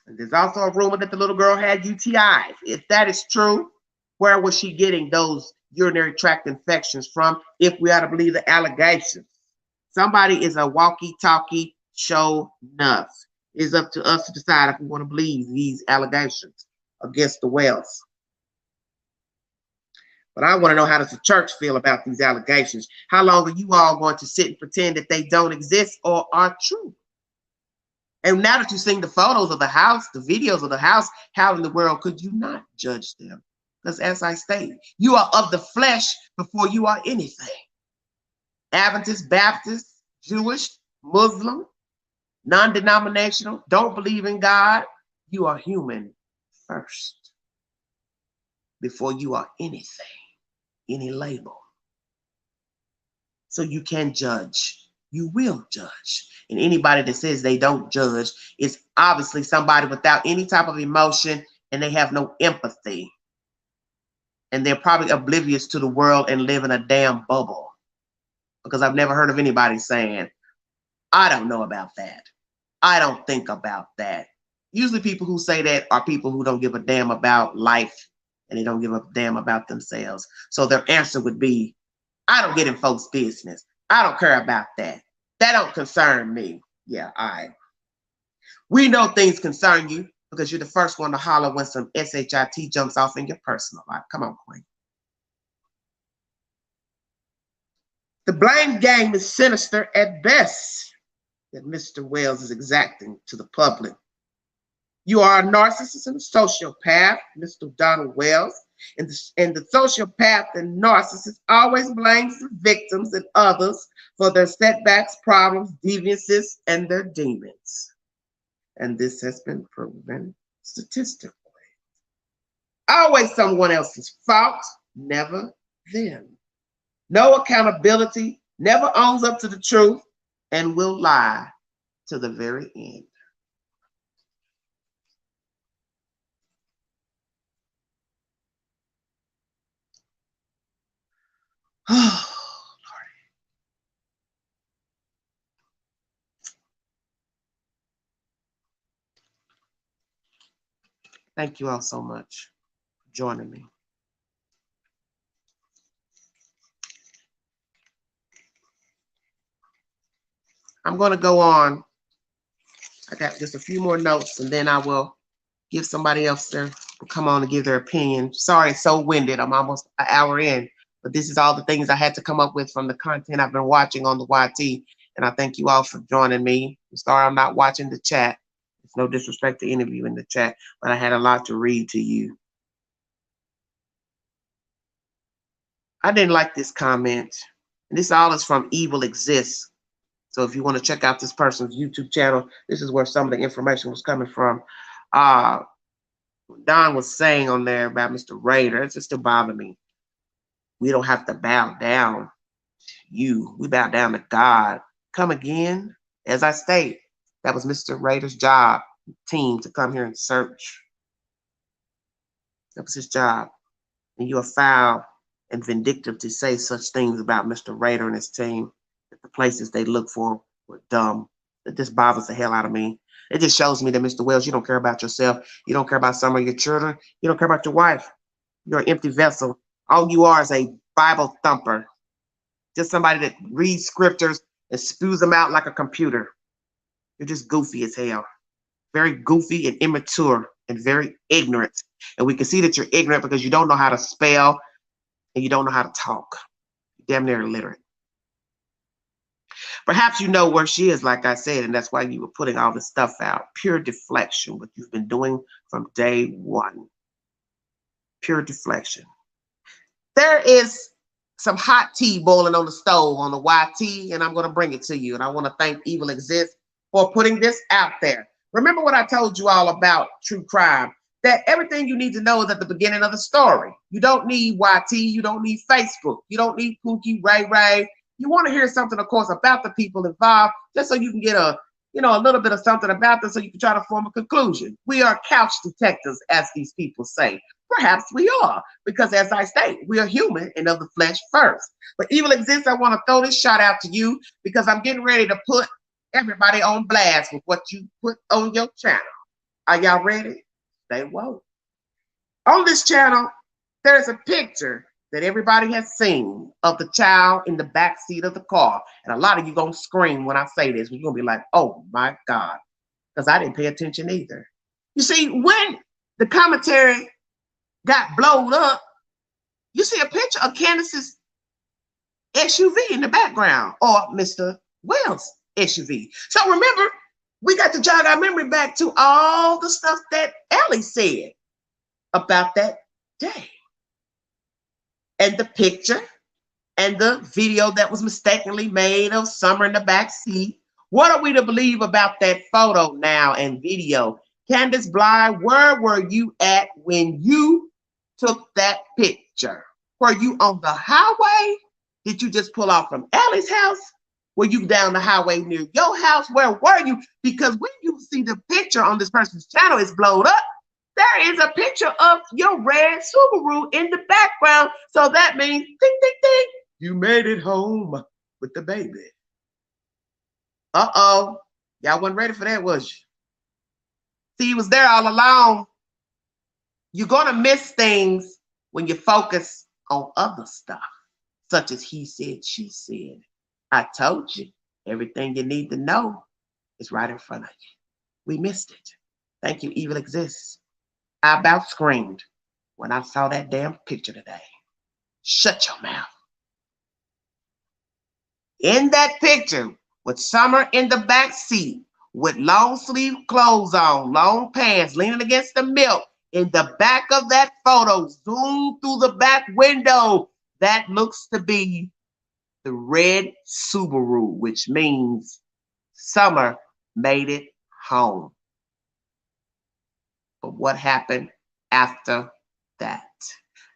And there's also a rumor that the little girl had UTIs. If that is true, where was she getting those urinary tract infections from, if we are to believe the allegations? Somebody is a walkie-talkie show nuts. It's up to us to decide if we want to believe these allegations against the Wells. But I want to know, how does the church feel about these allegations? How long are you all going to sit and pretend that they don't exist or are true? And now that you've seen the photos of the house, the videos of the house, how in the world could you not judge them? Because as I stated, you are of the flesh before you are anything. Adventist, Baptist, Jewish, Muslim, non-denominational, don't believe in God. You are human first before you are anything, any label. So you can judge. You will judge. And anybody that says they don't judge is obviously somebody without any type of emotion, and they have no empathy. And they're probably oblivious to the world and live in a damn bubble. Because I've never heard of anybody saying, I don't know about that. I don't think about that. Usually people who say that are people who don't give a damn about life, and they don't give a damn about themselves. So their answer would be, I don't get in folks' business. I don't care about that. That don't concern me. Yeah, all right. We know things concern you because you're the first one to holler when some SHIT jumps off in your personal life. Come on, Queen. The blame game is sinister at best that Mr. Wells is exacting to the public. You are a narcissist and a sociopath, Mr. Donald Wells. And the sociopath and narcissist always blames the victims and others for their setbacks, problems, deviances, and their demons. And this has been proven statistically. Always someone else's fault, never them. No accountability, never owns up to the truth, and will lie to the very end. Oh, Thank you all so much for joining me. I'm going to go on. I got just a few more notes, and then I will give somebody else to come on and give their opinion. Sorry, it's so winded. I'm almost an hour in, but this is all the things I had to come up with from the content I've been watching on the YT. And I thank you all for joining me. I'm sorry I'm not watching the chat. It's no disrespect to any of you in the chat, but I had a lot to read to you. I didn't like this comment. And this all is from Evil Exists. So if you want to check out this person's YouTube channel, this is where some of the information was coming from. Don was saying on there about Mr. Raider, it just still bothers me. We don't have to bow down to you. We bow down to God. Come again. As I state, that was Mr. Raider's job, team, to come here and search. That was his job. And you are foul and vindictive to say such things about Mr. Raider and his team, that the places they look for were dumb. It just bothers the hell out of me. It just shows me that, Mr. Wells, you don't care about yourself. You don't care about some of your children. You don't care about your wife. You're an empty vessel. All you are is a Bible thumper. Just somebody that reads scriptures and spews them out like a computer. You're just goofy as hell. Very goofy and immature and very ignorant. And we can see that you're ignorant because you don't know how to spell and you don't know how to talk. You're damn near illiterate. Perhaps you know where she is, like I said, and that's why you were putting all this stuff out. Pure deflection, what you've been doing from day one. Pure deflection. There is some hot tea boiling on the stove on the YT, and I'm going to bring it to you. And I want to thank Evil Exists for putting this out there. Remember what I told you all about true crime, that everything you need to know is at the beginning of the story. You don't need YT. You don't need Facebook. You don't need Pookie, Ray Ray. You want to hear something, of course, about the people involved, just so you can get a little bit of something about them so you can try to form a conclusion. We are couch detectives, as these people say. Perhaps we are, because as I state, we are human and of the flesh first. But Evil Exists, I want to throw this shout out to you because I'm getting ready to put everybody on blast with what you put on your channel. Are y'all ready? Stay woke. On this channel, there's a picture that everybody has seen of the child in the back seat of the car. And a lot of you gonna scream when I say this. You're gonna be like, oh my God, because I didn't pay attention either. You see, when the commentary got blown up, you see a picture of Candace's SUV in the background, or Mr. Wells' SUV. So remember, we got to jog our memory back to all the stuff that Ellie said about that day. And the picture and the video that was mistakenly made of Summer in the back seat. What are we to believe about that photo now and video? Candace Bly, where were you at when you took that picture? Were you on the highway? Did you just pull off from Ellie's house? Were you down the highway near your house? Where were you? Because when you see the picture on this person's channel, it's blown up. There is a picture of your red Subaru in the background. So that means, ding, ding, ding, you made it home with the baby. Uh-oh. Y'all wasn't ready for that, was you? See, he was there all along. You're going to miss things when you focus on other stuff, such as he said, she said. I told you, everything you need to know is right in front of you. We missed it. Thank you, Evil Exists. I about screamed when I saw that damn picture today. Shut your mouth. In that picture, with Summer in the back seat, with long sleeve clothes on, long pants, leaning against the milk, in the back of that photo, zoom through the back window, that looks to be the red Subaru, which means Summer made it home. But what happened after that?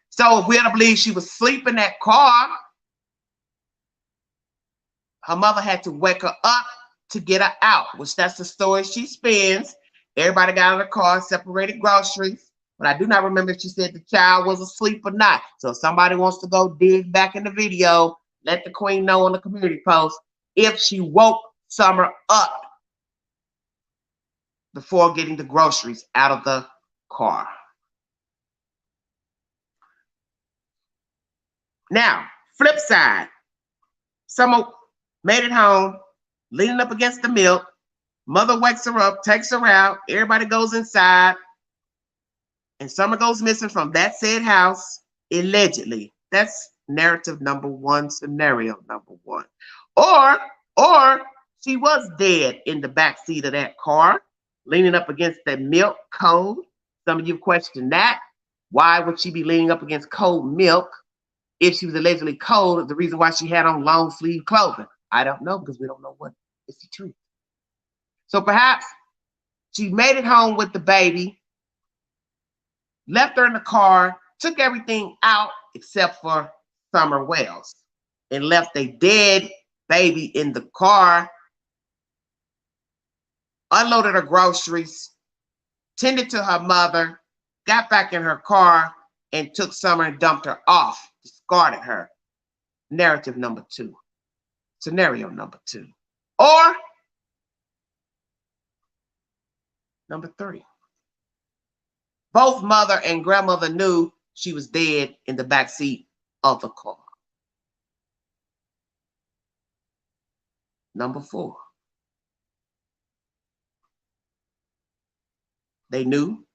So if we're to believe she was asleep in that car, her mother had to wake her up to get her out, which that's the story she spins. Everybody got in the car, separated groceries. But I do not remember if she said the child was asleep or not. So if somebody wants to go dig back in the video, let the queen know on the community post if she woke Summer up before getting the groceries out of the car. Now, flip side. Someone made it home, leaning up against the milk. Mother wakes her up, takes her out. Everybody goes inside. And Summer goes missing from that said house, allegedly. That's narrative number one, scenario number one. Or she was dead in the back seat of that car, leaning up against that milk cold. Some of you question that. Why would she be leaning up against cold milk if she was allegedly cold? The reason why she had on long sleeve clothing. I don't know, because we don't know what is the truth. So perhaps she made it home with the baby, left her in the car, took everything out except for Summer Wells, and left a dead baby in the car, unloaded her groceries, tended to her mother, got back in her car, and took Summer and dumped her off, discarded her. Narrative number two. Scenario number two. Or number three. Both mother and grandmother knew she was dead in the back seat of the car. Number four. They knew.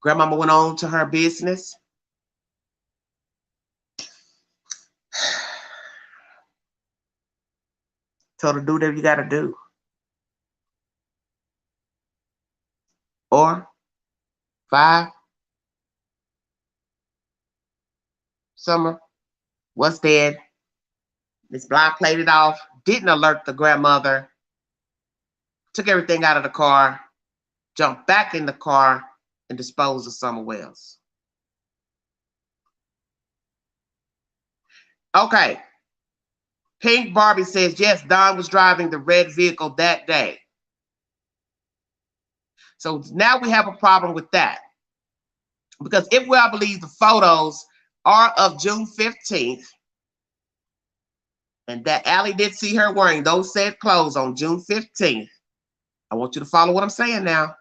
Grandmama went on to her business. Told her, do whatever you got to do. Or five. Summer was dead. Miss Bly played it off, didn't alert the grandmother, took everything out of the car, jumped back in the car, and disposed of Summer Wells. Okay. Pink Barbie says, yes, Don was driving the red vehicle that day. So now we have a problem with that. Because if we all believe the photos are of June 15th, and that Allie did see her wearing those said clothes on June 15th, I want you to follow what I'm saying now.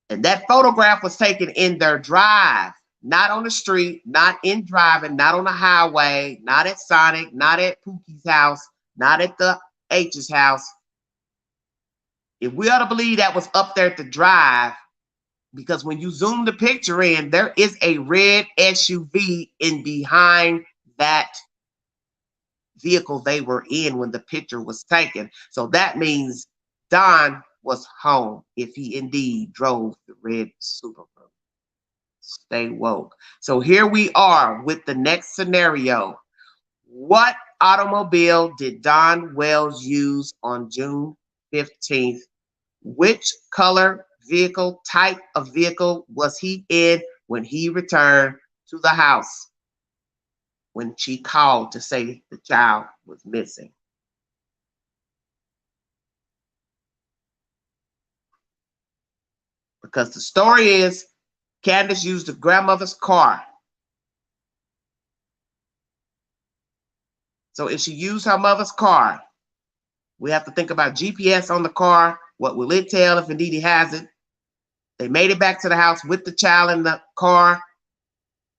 And that photograph was taken in their drive, not on the street, not in driving, not on the highway, not at Sonic, not at Pookie's house, not at the H's house. If we ought to believe that was up there at the drive, because when you zoom the picture in, there is a red SUV in behind that vehicle they were in when the picture was taken. So that means Don was home if he indeed drove the red Subaru. Stay woke. So here we are with the next scenario. What automobile did Don Wells use on June 15th? Which color vehicle, type of vehicle was he in when he returned to the house when she called to say the child was missing? Because the story is Candace used the grandmother's car. So if she used her mother's car, we have to think about GPS on the car. What will it tell if indeed he has it? They made it back to the house with the child in the car.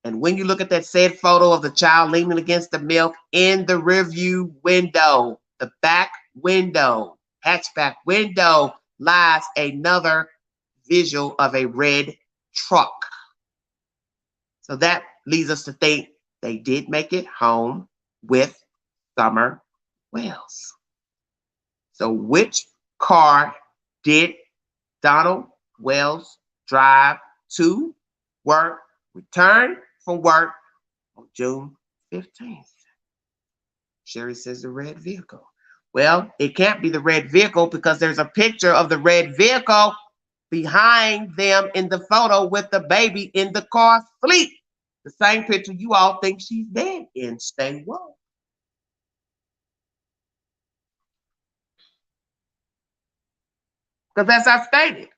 And when you look at that said photo of the child leaning against the milk in the rearview window, the back window, hatchback window, lies another visual of a red truck. So that leads us to think they did make it home with Summer Wells. So which car did Donald Wells drive to work, return from work on June 15th? Sherry says the red vehicle. Well, it can't be the red vehicle because there's a picture of the red vehicle behind them in the photo with the baby in the car asleep. The same picture you all think she's dead in. Stay woke. Because as I stated,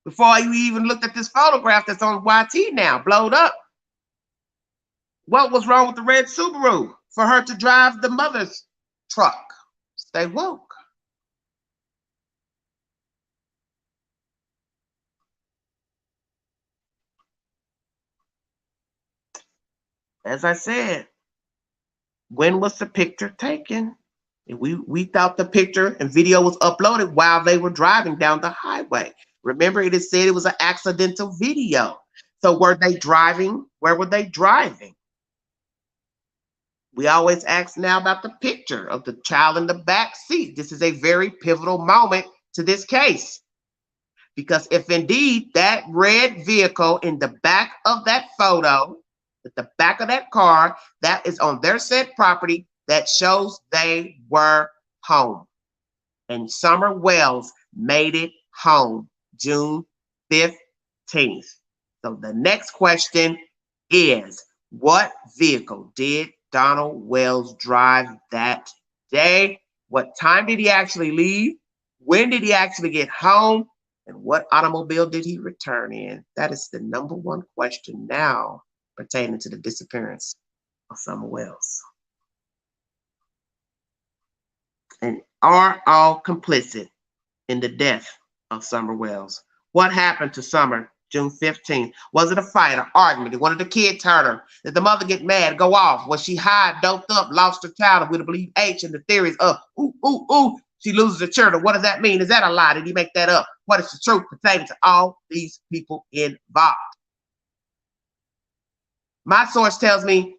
before you even looked at this photograph that's on YT now, blowed up, what was wrong with the red Subaru for her to drive the mother's truck? Stay woke. As I said, when was the picture taken? We thought the picture and video was uploaded while they were driving down the highway. Remember, it is said it was an accidental video. So were they driving? Where were they driving? We always ask now about the picture of the child in the back seat. This is a very pivotal moment to this case. Because if indeed that red vehicle in the back of that photo, at the back of that car, that is on their said property, that shows they were home. And Summer Wells made it home June 15th. So the next question is, what vehicle did Donald Wells drive that day? What time did he actually leave? When did he actually get home? And what automobile did he return in? That is the number one question now pertaining to the disappearance of Summer Wells. And are all complicit in the death of Summer Wells? What happened to Summer June 15th? Was it a fight, an argument? Did one of the kids hurt her? Did the mother get mad, go off? Was she high, doped up, lost her child? And we believe H in the theories of, she loses her children. What does that mean? Is that a lie? Did he make that up? What is the truth pertaining to all these people involved? My source tells me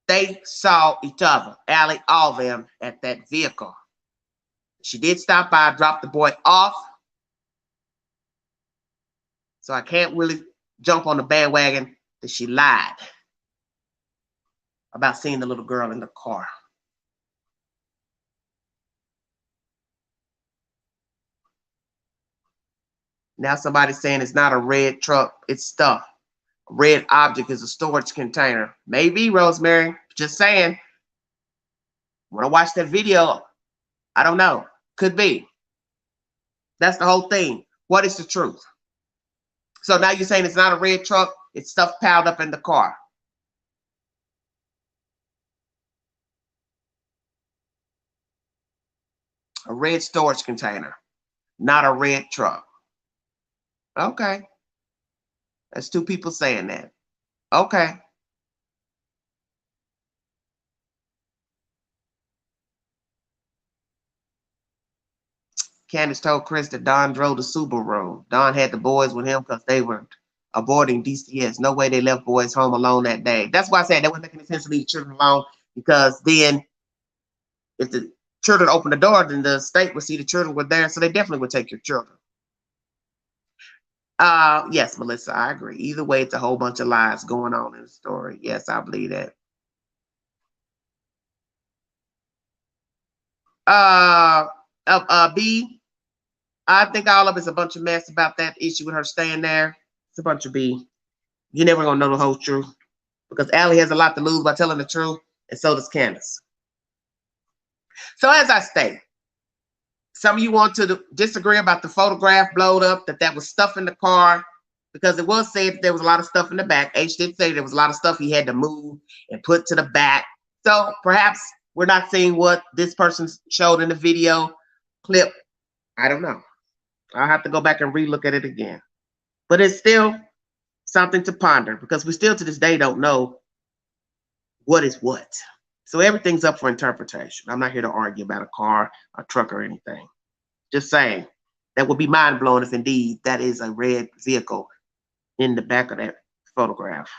they saw each other, Allie, all of them, at that vehicle. She did stop by, drop the boy off. So I can't really jump on the bandwagon that she lied about seeing the little girl in the car. Now somebody's saying it's not a red truck, it's stuff. A red object is a storage container. Maybe, Rosemary, just saying. When I watch that video, I don't know. Could be. That's the whole thing. What is the truth? So now you're saying it's not a red truck, it's stuff piled up in the car. A red storage container, not a red truck. Okay. That's two people saying that. Okay. Candace told Chris that Don drove the Subaru. Don had the boys with him because they were aborting DCS. No way they left boys home alone that day. That's why I said that wasn't making sense to leave children alone, because then if the children opened the door, then the state would see the children were there, so they definitely would take your children. Yes, Melissa, I agree. Either way, it's a whole bunch of lies going on in the story. Yes, I believe that. B, I think all of it's a bunch of mess about that issue with her staying there. It's a bunch of B. You're never gonna know the whole truth, because Allie has a lot to lose by telling the truth, and so does Candace. So as I state, some of you want to disagree about the photograph blowed up, that was stuff in the car, because it was said that there was a lot of stuff in the back. H did say there was a lot of stuff he had to move and put to the back. So perhaps we're not seeing what this person showed in the video clip. I don't know. I'll have to go back and relook at it again. But it's still something to ponder, because we still to this day don't know what is what. So everything's up for interpretation. I'm not here to argue about a car, a truck, or anything. Just saying, that would be mind-blowing if indeed that is a red vehicle in the back of that photograph.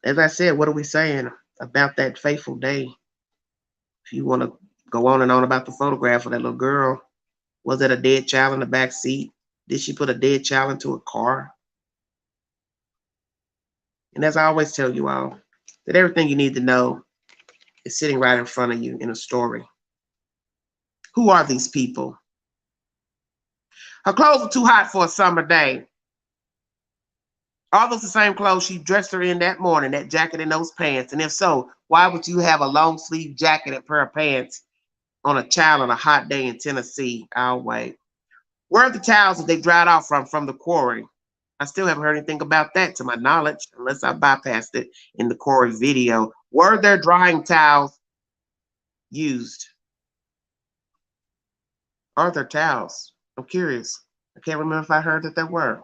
As I said, what are we saying about that fateful day? If you want to go on and on about the photograph of that little girl, was it a dead child in the back seat? Did she put a dead child into a car? And as I always tell you all, that everything you need to know is sitting right in front of you in a story. Who are these people? Her clothes were too hot for a summer day. Are those the same clothes she dressed her in that morning, that jacket and those pants? And if so, why would you have a long sleeve jacket and pair of pants on a child on a hot day in Tennessee? I'll wait. Where are the towels that they dried off from the quarry? I still haven't heard anything about that to my knowledge, unless I bypassed it in the quarry video. Were there drying towels used? Are there towels? I'm curious. I can't remember if I heard that there were.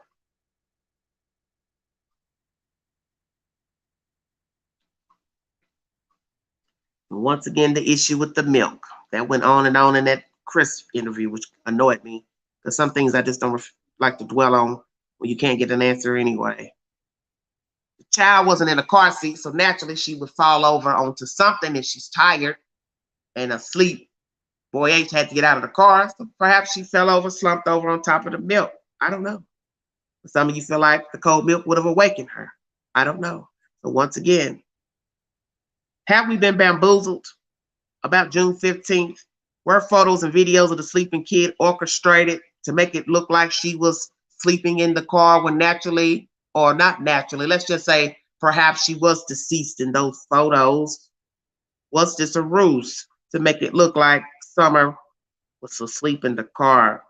And once again, the issue with the milk. That went on and on in that Chris interview, which annoyed me. Because some things I just don't like to dwell on when you can't get an answer anyway. The child wasn't in a car seat, so naturally she would fall over onto something if she's tired and asleep. Boy H had to get out of the car, so perhaps she fell over, slumped over on top of the milk. I don't know. Some of you feel like the cold milk would have awakened her. I don't know. So once again, have we been bamboozled about June 15th? Were photos and videos of the sleeping kid orchestrated to make it look like she was sleeping in the car when naturally, or not naturally, let's just say perhaps she was deceased in those photos? Was this a ruse to make it look like Summer was asleep in the car?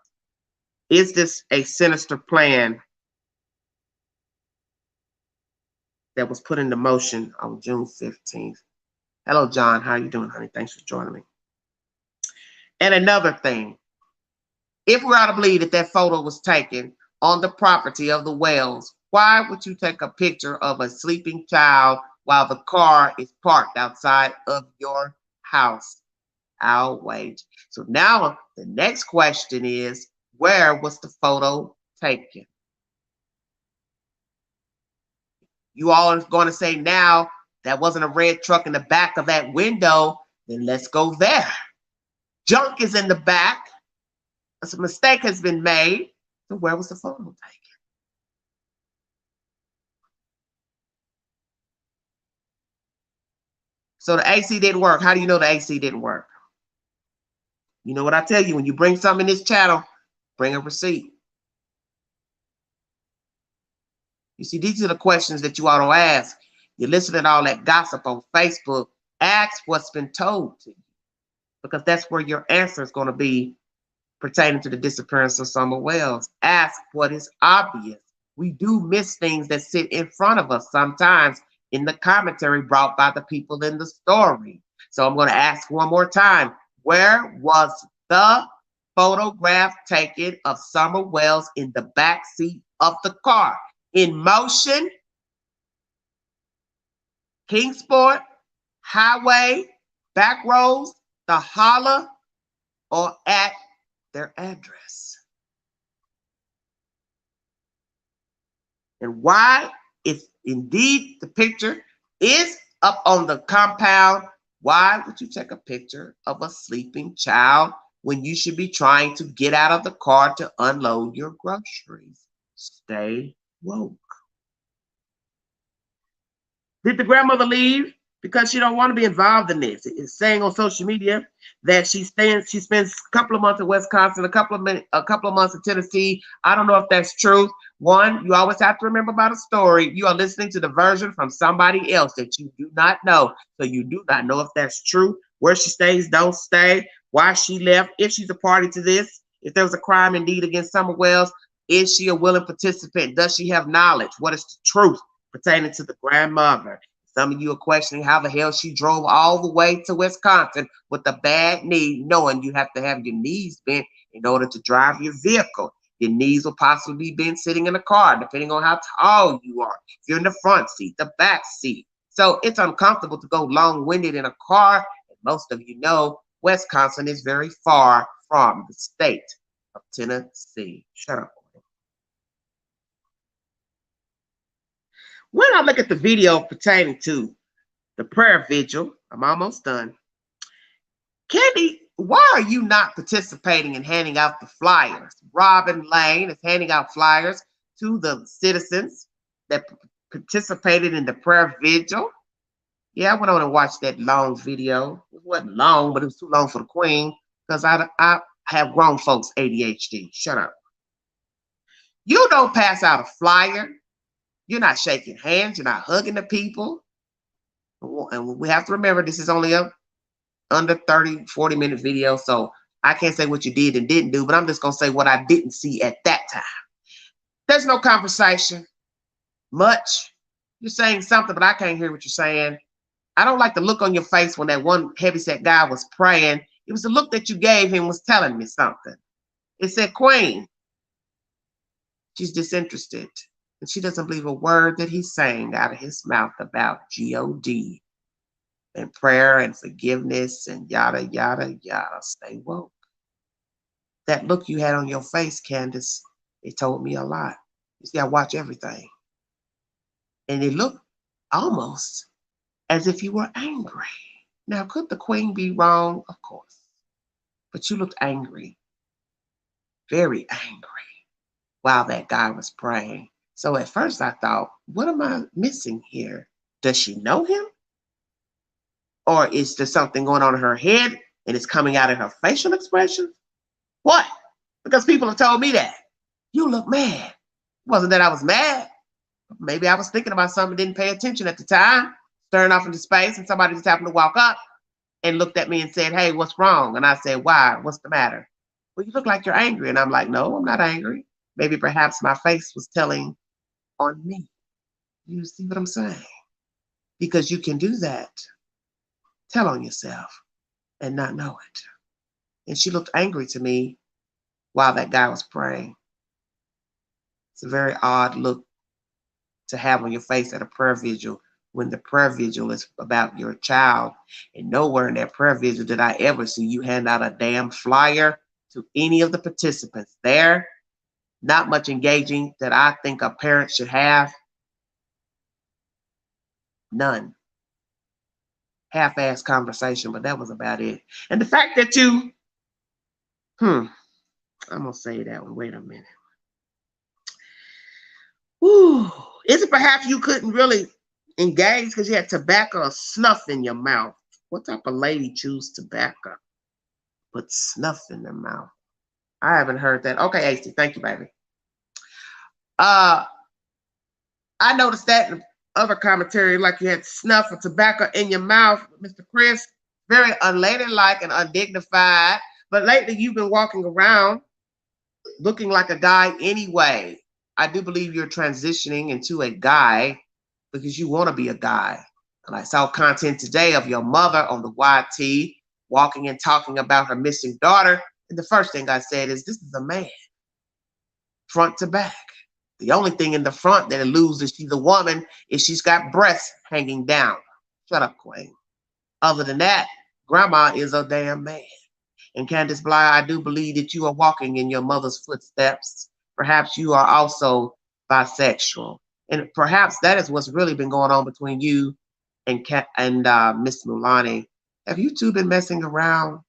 Is this a sinister plan that was put into motion on June 15th? Hello, John. How are you doing, honey? Thanks for joining me. And another thing, if we are to believe that that photo was taken on the property of the Wells, why would you take a picture of a sleeping child while the car is parked outside of your house? Outrage. So now the next question is, where was the photo taken? You all are going to say now that wasn't a red truck in the back of that window, then let's go there. Junk is in the back. A mistake has been made. So where was the photo taken? So the AC didn't work. How do you know the AC didn't work? You know what I tell you, when you bring something in this channel, bring a receipt. You see, these are the questions that you ought to ask. You're listening to all that gossip on Facebook. Ask what's been told to you, because that's where your answer is going to be pertaining to the disappearance of Summer Wells. Ask what is obvious. We do miss things that sit in front of us sometimes in the commentary brought by the people in the story. So I'm going to ask one more time. Where was the photograph taken of Summer Wells in the back seat of the car? In motion, Kingsport, highway, back roads, the holler, or at their address? And why, if indeed the picture is up on the compound, why would you take a picture of a sleeping child when you should be trying to get out of the car to unload your groceries? Stay woke. Did the grandmother leave because she don't want to be involved in this? It's saying on social media that she spends a couple of months in Wisconsin, a couple of months in Tennessee. I don't know if that's true. One, you always have to remember about a story. You are listening to the version from somebody else that you do not know. So you do not know if that's true, where she stays, don't stay, why she left, if she's a party to this, if there was a crime indeed against Summer Wells, is she a willing participant? Does she have knowledge? What is the truth pertaining to the grandmother? Some of you are questioning how the hell she drove all the way to Wisconsin with a bad knee, knowing you have to have your knees bent in order to drive your vehicle. Your knees will possibly be bent sitting in a car, depending on how tall you are. If you're in the front seat, the back seat. So it's uncomfortable to go long-winded in a car. And most of you know Wisconsin is very far from the state of Tennessee. Shut up. When I look at the video pertaining to the prayer vigil, I'm almost done. Candy, why are you not participating in handing out the flyers? Robin Lane is handing out flyers to the citizens that participated in the prayer vigil. Yeah, I went on and watched that long video. It wasn't long, but it was too long for the queen because I have grown folks ADHD. Shut up. You don't pass out a flyer. You're not shaking hands. You're not hugging the people. And we have to remember, this is only a under 30, 40-minute video. So I can't say what you did and didn't do, but I'm just going to say what I didn't see at that time. There's no conversation. Much. You're saying something, but I can't hear what you're saying. I don't like the look on your face when that one heavyset guy was praying. It was the look that you gave him was telling me something. It said Queen. She's disinterested. And she doesn't believe a word that he's saying out of his mouth about God and prayer and forgiveness and yada, yada, yada. Stay woke. That look you had on your face, Candace, it told me a lot. You see, I watch everything. And it looked almost as if you were angry. Now, could the Queen be wrong? Of course. But you looked angry, very angry, while that guy was praying. So at first I thought, what am I missing here? Does she know him? Or is there something going on in her head and it's coming out in her facial expression? What? Because people have told me that. You look mad. It wasn't that I was mad. Maybe I was thinking about something, didn't pay attention at the time, staring off into space, and somebody just happened to walk up and looked at me and said, hey, what's wrong? And I said, why? What's the matter? Well, you look like you're angry. And I'm like, no, I'm not angry. Maybe perhaps my face was telling on me. You see what I'm saying? Because you can do that. Tell on yourself and not know it. And she looked angry to me while that guy was praying. It's a very odd look to have on your face at a prayer vigil when the prayer vigil is about your child. And nowhere in that prayer vigil did I ever see you hand out a damn flyer to any of the participants there. Not much engaging that I think a parent should have. None. Half-assed conversation, but that was about it. And the fact that you, I'm going to say that one. Wait a minute. Whew. Is it perhaps you couldn't really engage because you had tobacco or snuff in your mouth? What type of lady chews tobacco? Put snuff in their mouth. I haven't heard that. Okay, AC, thank you, baby. I noticed that in other commentary, like you had snuff or tobacco in your mouth, Mr. Chris. Very unladylike and undignified. But lately you've been walking around looking like a guy anyway. I do believe you're transitioning into a guy because you want to be a guy. And I saw content today of your mother on the YT walking and talking about her missing daughter. And the first thing I said is, this is a man, front to back. The only thing in the front that alludes that she's a woman is she's got breasts hanging down. Shut up, Queen. Other than that, grandma is a damn man. And Candace Bly, I do believe that you are walking in your mother's footsteps. Perhaps you are also bisexual. And perhaps that is what's really been going on between you and Miss Mulani. Have you two been messing around?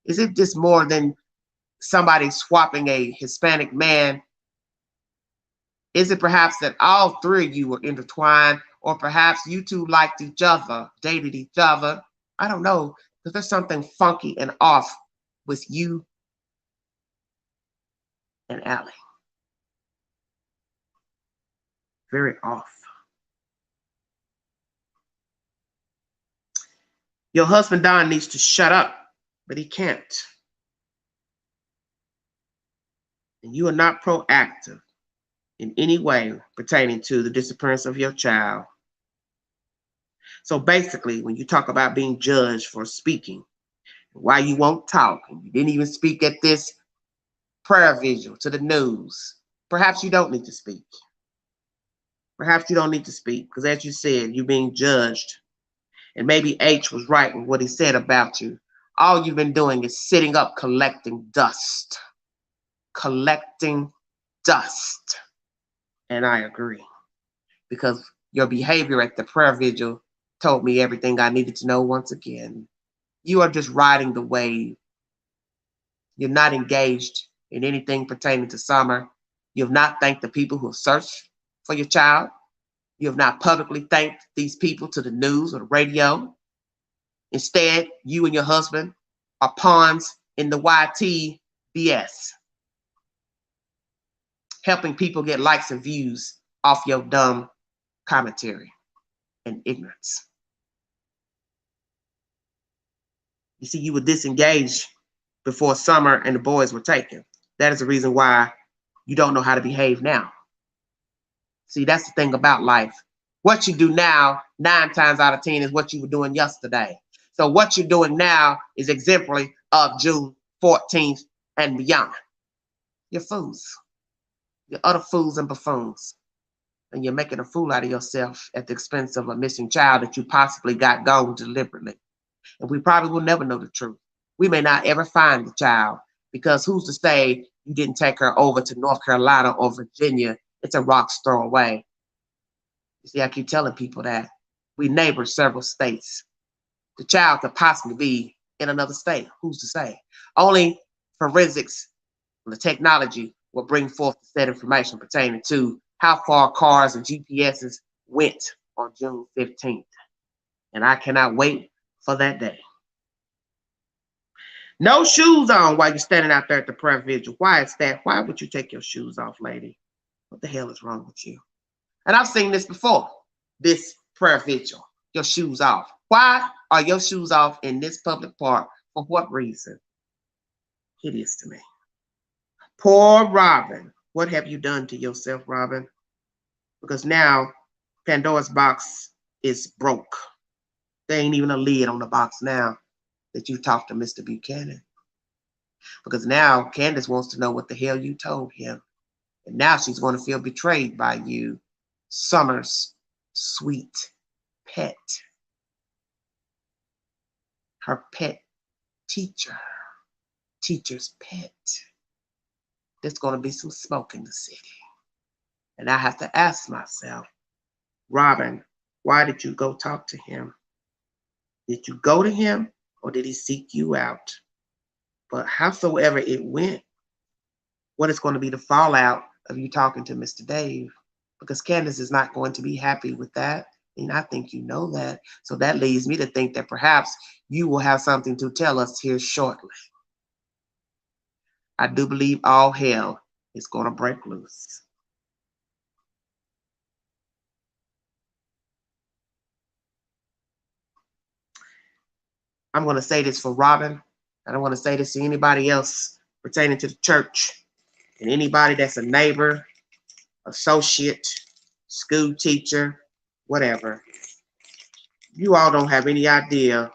Is it just more than somebody swapping a Hispanic man? Is it perhaps that all three of you were intertwined, or perhaps you two liked each other, dated each other? I don't know, because there's something funky and off with you and Allie. Very off. Your husband, Don, needs to shut up, but he can't. And you are not proactive in any way pertaining to the disappearance of your child. So basically, when you talk about being judged for speaking, why you won't talk, and you didn't even speak at this prayer vigil to the news, perhaps you don't need to speak. Perhaps you don't need to speak, because as you said, you're being judged. And maybe H was right with what he said about you. All you've been doing is sitting up collecting dust. Collecting dust. And I agree. Because your behavior at the prayer vigil told me everything I needed to know once again. You are just riding the wave. You're not engaged in anything pertaining to summer. You have not thanked the people who have searched for your child. You have not publicly thanked these people to the news or the radio. Instead, you and your husband are pawns in the YT BS, helping people get likes and views off your dumb commentary and ignorance. You see, you were disengaged before summer and the boys were taken. That is the reason why you don't know how to behave now. See, that's the thing about life. What you do now, 9 times out of 10, is what you were doing yesterday. So what you're doing now is exemplary of June 14th and beyond. You're fools. You're utter fools and buffoons. And you're making a fool out of yourself at the expense of a missing child that you possibly got gone deliberately. And we probably will never know the truth. We may not ever find the child, because who's to say you didn't take her over to North Carolina or Virginia? It's a rock's throw away. You see, I keep telling people that we neighbor several states. The child could possibly be in another state. Who's to say? Only forensics, the technology, will bring forth the said information pertaining to how far cars and GPSs went on June 15th. And I cannot wait for that day. No shoes on while you're standing out there at the prayer vigil. Why is that? Why would you take your shoes off, lady? What the hell is wrong with you? And I've seen this before, this prayer vigil, your shoes off. Why are your shoes off in this public park? For what reason? Hideous to me. Poor Robin. What have you done to yourself, Robin? Because now Pandora's box is broke. There ain't even a lid on the box now that you talked to Mr. Buchanan. Because now Candace wants to know what the hell you told him. And now she's going to feel betrayed by you, Summer's sweet pet. Her pet teacher. Teacher's pet. There's going to be some smoke in the city. And I have to ask myself, Robin, why did you go talk to him? Did you go to him or did he seek you out? But howsoever it went, what is going to be the fallout of you talking to Mr. Dave? Because Candace is not going to be happy with that. And I think you know that. So that leads me to think that perhaps you will have something to tell us here shortly. I do believe all hell is going to break loose. I'm going to say this for Robin. I don't want to say this to anybody else pertaining to the church and anybody that's a neighbor, associate, school teacher, whatever. You all don't have any idea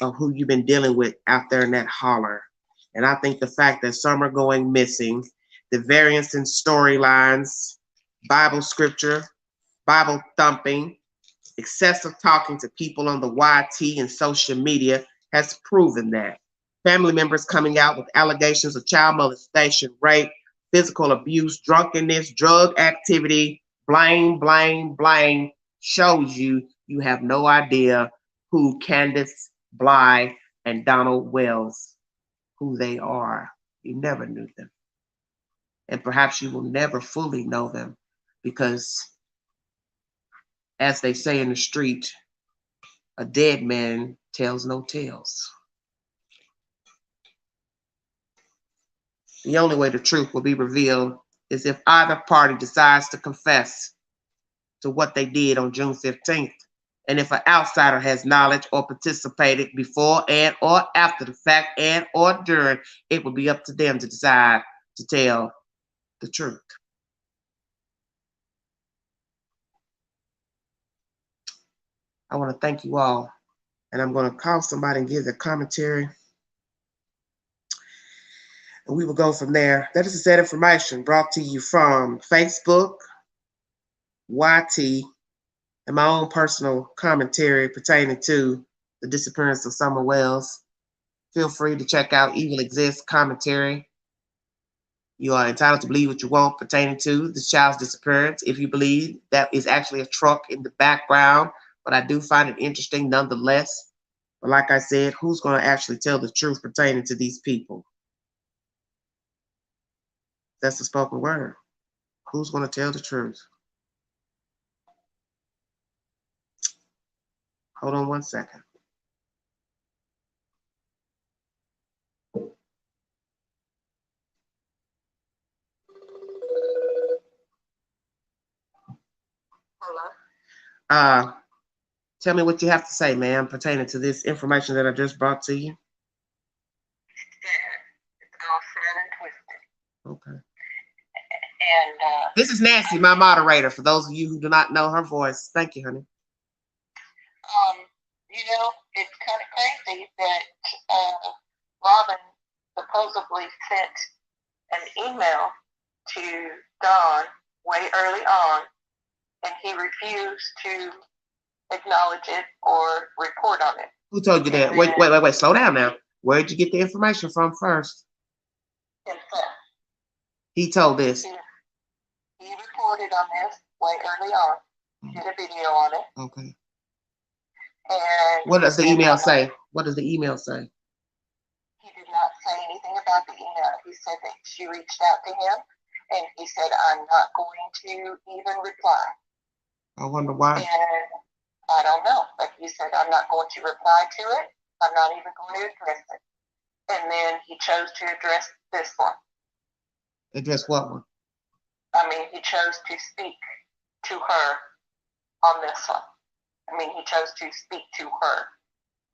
of who you've been dealing with out there in that holler. And I think the fact that some are going missing, the variance in storylines, Bible scripture, Bible thumping, excessive talking to people on the YT and social media has proven that. Family members coming out with allegations of child molestation, rape, physical abuse, drunkenness, drug activity, blame, shows you have no idea who Candace Bly and Donald Wells, who they are. You never knew them. And perhaps you will never fully know them because, as they say in the street, a dead man tells no tales. The only way the truth will be revealed is if either party decides to confess to what they did on June 15th. And if an outsider has knowledge or participated before and or after the fact and or during, it will be up to them to decide to tell the truth. I want to thank you all. And I'm going to call somebody and give their commentary. And we will go from there. That is the said information brought to you from Facebook, YT, and my own personal commentary pertaining to the disappearance of Summer Wells. Feel free to check out Evil Exists commentary. You are entitled to believe what you want pertaining to the child's disappearance. If you believe that is actually a truck in the background, but I do find it interesting nonetheless. But like I said, who's going to actually tell the truth pertaining to these people? That's the spoken word. Who's going to tell the truth? Hold on one second. Hello? Tell me what you have to say, ma'am, pertaining to this information that I just brought to you. It's all sad and twisted. Okay. And this is Nancy, my moderator, for those of you who do not know her voice. Thank you, honey. You know, it's kind of crazy that Robin supposedly sent an email to Don way early on, and he refused to acknowledge it or report on it. Who told you that? Wait. Slow down now. Where did you get the information from first? Himself. He told this. He reported on this way early on. He did a video on it. Okay. And what does the email say? What does the email say? He did not say anything about the email. He said that she reached out to him, and he said, I'm not going to even reply. I wonder why. And I don't know. But he said, I'm not going to reply to it. I'm not even going to address it. And then he chose to address this one. Address what one? I mean, he chose to speak to her on this one. I mean, he chose to speak to her.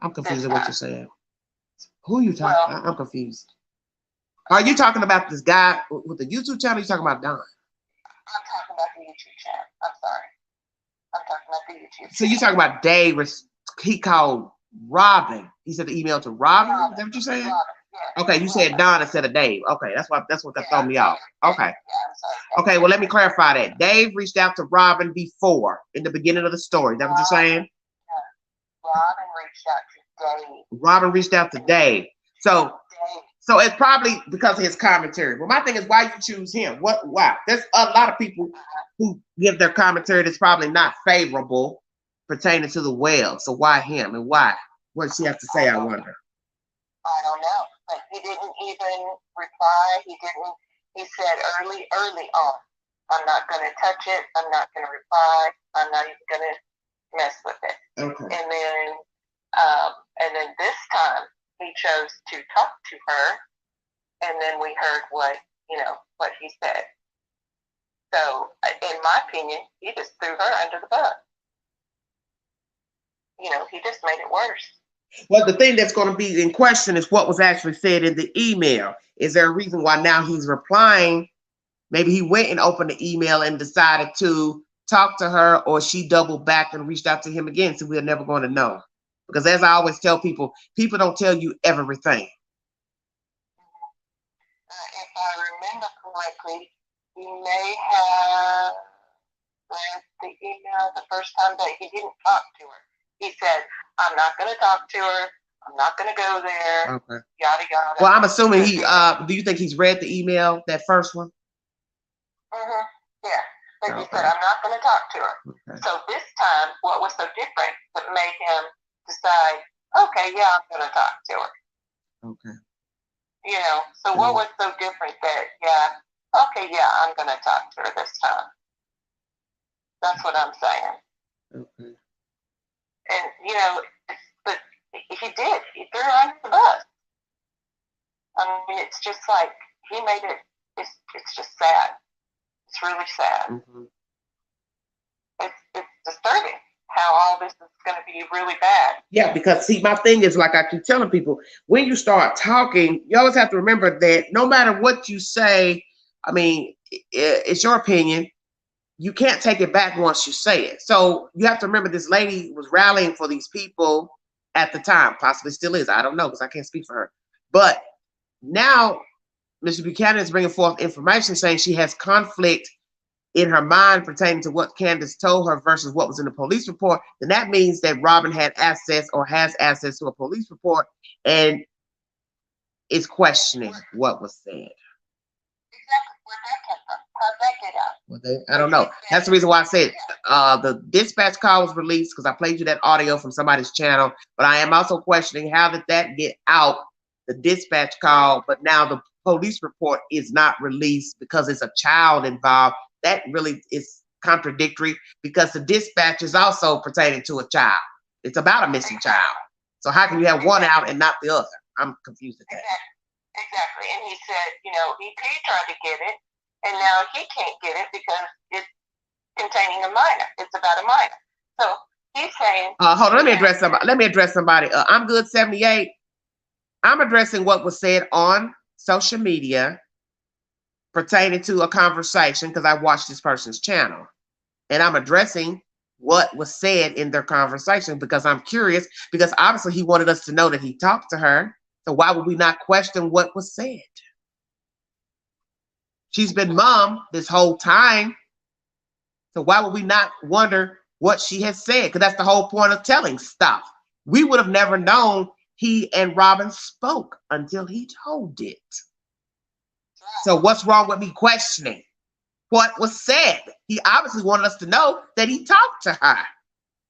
I'm confused with what you're saying. Who are you talking? Well, I'm confused. Are you talking about this guy with the YouTube channel? Or are you talking about Don? I'm talking about the YouTube channel. I'm sorry. I'm talking about the YouTube channel. So you're talking about Dave? He called Robin. He sent the email to Robin. Is that what you're saying? Robin, yeah. Okay, you said Don instead of Dave. Okay, that's what that threw me off. Okay. Yeah, okay, well, let me clarify that. Dave reached out to Robin before, in the beginning of the story. Is that what you're saying? Robin reached out to Dave. Robin reached out to Dave. So it's probably because of his commentary. But my thing is, why you choose him? Why? There's a lot of people who give their commentary that's probably not favorable pertaining to the well. So why him and why? What does he have to say, I wonder? I don't know. But he didn't even reply. He said early on, I'm not going to touch it. I'm not going to reply. I'm not even going to mess with it. Okay. And then this time he chose to talk to her, and then we heard what he said. So in my opinion, he just threw her under the bus. He just made it worse. Well, the thing that's going to be in question is what was actually said in the email. Is there a reason why now he's replying? Maybe he went and opened the email and decided to talk to her, or she doubled back and reached out to him again. So we're never going to know. Because as I always tell people don't tell you everything. If I remember correctly, he may have read the email the first time, but he didn't talk to her. He said, I'm not going to talk to her. I'm not going to go there. Okay. Yada, yada. Well, I'm assuming do you think he's read the email, that first one? Mm-hmm. Yeah. But he said, I'm not going to talk to her. Okay. So this time, what was so different that made him decide, okay, yeah, I'm going to talk to her. Okay. So what was so different that, I'm going to talk to her this time? That's what I'm saying. Okay. And, but he did. He threw her under the bus. I mean, it's just like, he made it, it's just sad. It's really sad. Mm-hmm. It's disturbing how all this is going to be really bad. Yeah, because see, my thing is, like I keep telling people, when you start talking, you always have to remember that no matter what you say, I mean, it's your opinion. You can't take it back once you say it. So you have to remember this lady was rallying for these people at the time, possibly still is. I don't know because I can't speak for her. But now Mr. Buchanan is bringing forth information saying she has conflict in her mind pertaining to what Candace told her versus what was in the police report. Then that means that Robin had access or has access to a police report and is questioning what was said. Exactly. Where that came from. How'd that get out? Well, I don't know. That's the reason why I said the dispatch call was released, because I played you that audio from somebody's channel. But I am also questioning, how did that get out, the dispatch call, but now the police report is not released because it's a child involved? That really is contradictory, because the dispatch is also pertaining to a child. It's about a missing child. So how can you have one out and not the other? I'm confused at that. Exactly. And he said, he tried to get it, and now he can't get it because it's containing a minor. It's about a minor. So he's saying, hold on, let me address somebody. I'm Good 78. I'm addressing what was said on social media pertaining to a conversation, because I watched this person's channel, and I'm addressing what was said in their conversation because I'm curious, because obviously he wanted us to know that he talked to her. So why would we not question what was said? She's been mum this whole time. So why would we not wonder what she has said? Because that's the whole point of telling stuff. We would have never known he and Robin spoke until he told it. So what's wrong with me questioning what was said? He obviously wanted us to know that he talked to her.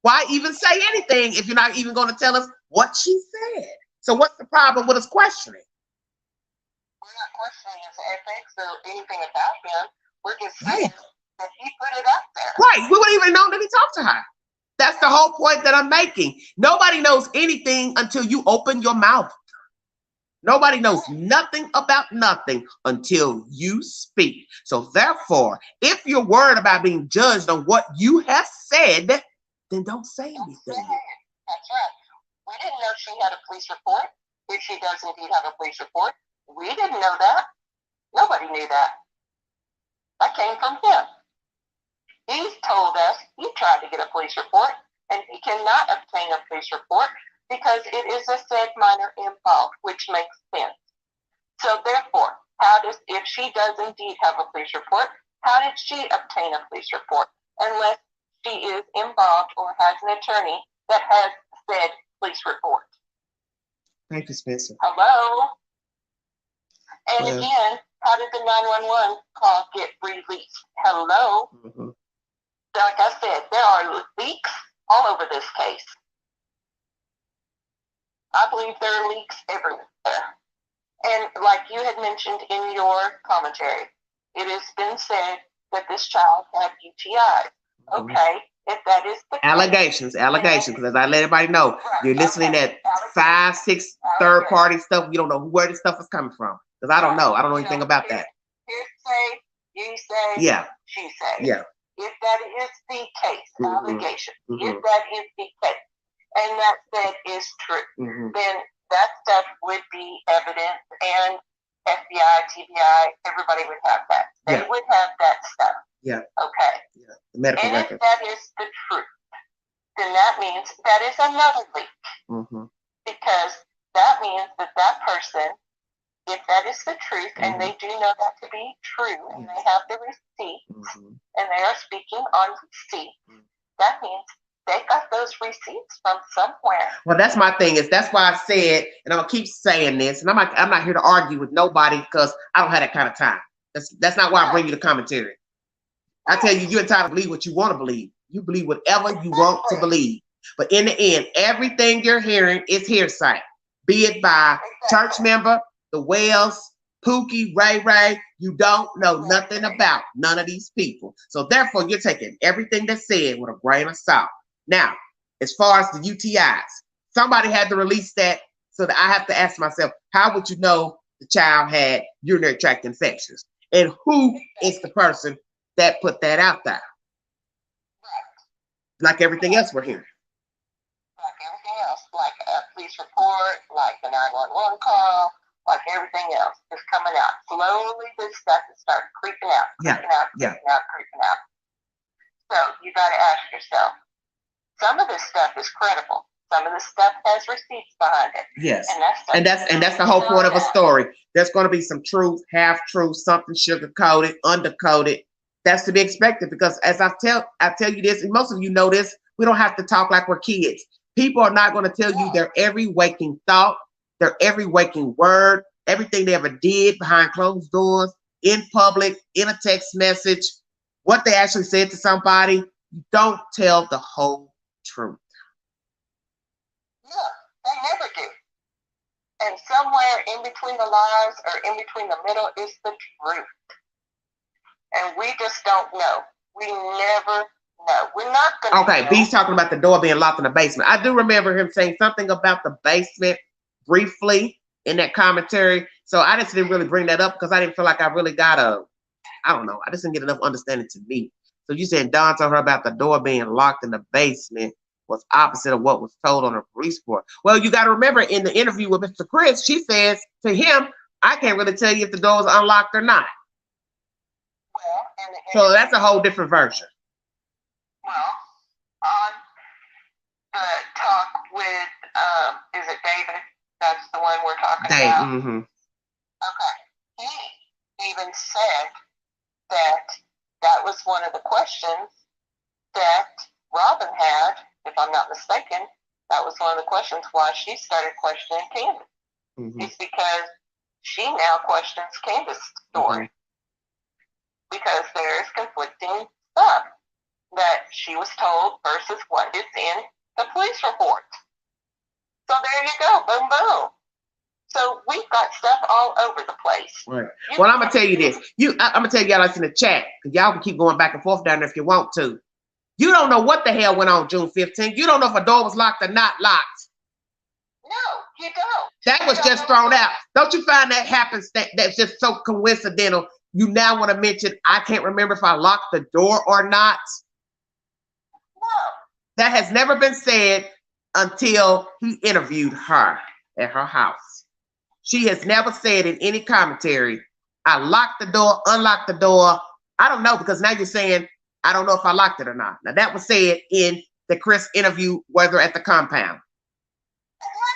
Why even say anything if you're not even going to tell us what she said? So what's the problem with us questioning? We're not questioning his ethics or anything about him. We're just saying that he put it out there. Right. We wouldn't even know that he talked to her. That's the whole point that I'm making. Nobody knows anything until you open your mouth. Nobody knows nothing about nothing until you speak. So therefore, if you're worried about being judged on what you have said, then don't say anything. That's right. We didn't know she had a police report. If she does indeed have a police report, we didn't know that. Nobody knew that. That came from him. He's told us he tried to get a police report, and he cannot obtain a police report because it is a said minor involved, which makes sense. So therefore, if she does indeed have a police report, how did she obtain a police report unless she is involved or has an attorney that has said police report? Thank you, Spencer. Hello? And again, how did the 911 call get released? Hello? Mm-hmm. Like I said, there are leaks all over this case. I believe there are leaks everywhere. And like you had mentioned in your commentary, it has been said that this child had UTIs. Mm-hmm. Okay, if that is the allegations, because as I let everybody know, right, you're listening at 5, 6 third-party stuff. You don't know where this stuff is coming from. Because I don't know. I don't know anything about that. Hearsay, you say, yeah, she say. Yeah. If that is the case, allegation, Mm-hmm. if that is the case, and that said is true, then that stuff would be evidence, and FBI, TBI, everybody would have that. They would have that stuff. Yeah. Okay. Yeah. The medical and record. if that is the truth, then that means that is another leak. Because that means that person, if that is the truth, and they do know that to be true, and they have the receipts, and they are speaking on receipt, that means they got those receipts from somewhere. Well, that's my thing. That's why I said, and I'm gonna keep saying this, and I'm not here to argue with nobody because I don't have that kind of time. That's not why I bring you the commentary. I tell you, you're entitled to believe what you want to believe. You believe whatever you want to believe. But in the end, everything you're hearing is hearsay. Be it by church member, the Wells, Pookie, Ray Ray. You don't know nothing about none of these people. So therefore, you're taking everything that's said with a grain of salt. Now, as far as the UTIs, somebody had to release that, so that I have to ask myself, how would you know the child had urinary tract infections? And who is the person that put that out there? Like everything else we're hearing. Like everything else, like a police report, like the 911 call, like everything else is coming out. Slowly, this stuff is starting creeping out, creeping out. So you got to ask yourself, some of this stuff is credible. Some of this stuff has receipts behind it. Yes, and that's the whole point of a story. There's going to be some truth, half truth, something sugar coated, undercoated. That's to be expected because, as I tell you this, and most of you know this, we don't have to talk like we're kids. People are not going to tell you their every waking thought, their every waking word, everything they ever did behind closed doors, in public, in a text message, what they actually said to somebody. You don't tell the whole truth. No, they never do. And somewhere in between the lies or in between the middle is the truth. And we just don't know. We never know. We're not going to Okay, B's talking about the door being locked in the basement. I do remember him saying something about the basement briefly in that commentary. So I just didn't really bring that up because I didn't feel like I really got I don't know. I just didn't get enough understanding to me. So you said Don told her about the door being locked in the basement was opposite of what was told on her police report. Well, you got to remember in the interview with Mr. Chris, she says to him, I can't really tell you if the door was unlocked or not. So that's a whole different version. Well, on the talk with, is it David? That's the one we're talking about? Mm-hmm. Okay. He even said that was one of the questions that Robin had, if I'm not mistaken. That was one of the questions why she started questioning Candace. Mm-hmm. It's because she now questions Candace's story. Mm-hmm. Because there is conflicting stuff that she was told versus what is in the police report. So there you go, boom, boom. So we've got stuff all over the place. Right. Well, I'm gonna tell you this. I'm gonna tell y'all that's in the chat, because y'all can keep going back and forth down there if you want to. You don't know what the hell went on June 15th. You don't know if a door was locked or not locked. No, you don't. That was just thrown out. Don't you find that happens? That's just so coincidental. You now want to mention, I can't remember if I locked the door or not. No. That has never been said until he interviewed her at her house. She has never said in any commentary, I locked the door, unlocked the door. I don't know, because now you're saying, I don't know if I locked it or not. Now that was said in the Chris interview, whether at the compound.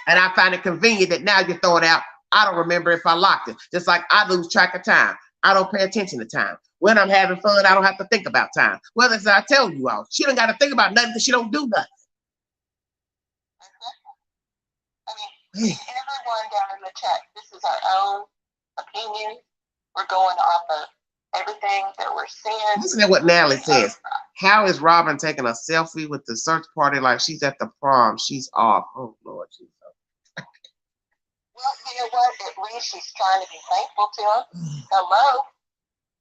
And I find it convenient that now you're throwing out, I don't remember if I locked it. Just like I lose track of time. I don't pay attention to time. When I'm having fun, I don't have to think about time. Well, as I tell you all, she don't got to think about nothing because she don't do nothing. I mean, everyone down in the chat, this is our own opinion. We're going off of everything that we're seeing. Listen to what Natalie says. How is Robin taking a selfie with the search party like she's at the prom? She's off. Oh, Lord Jesus. Well, you know what? At least she's trying to be thankful to him. Hello?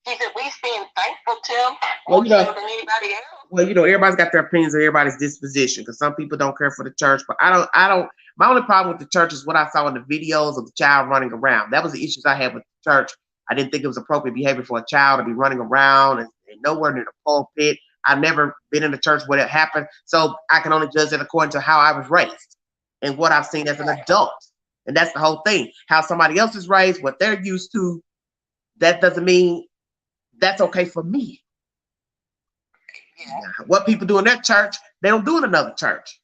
She's at least being thankful to him more so than anybody else. Well, you know, everybody's got their opinions of everybody's disposition, because some people don't care for the church, but I don't. My only problem with the church is what I saw in the videos of the child running around. That was the issues I had with the church. I didn't think it was appropriate behavior for a child to be running around and nowhere near the pulpit. I've never been in a church where that happened, so I can only judge it according to how I was raised and what I've seen as an adult. And that's the whole thing. How somebody else is raised, what they're used to, that doesn't mean that's okay for me. Yeah. What people do in that church, they don't do in another church.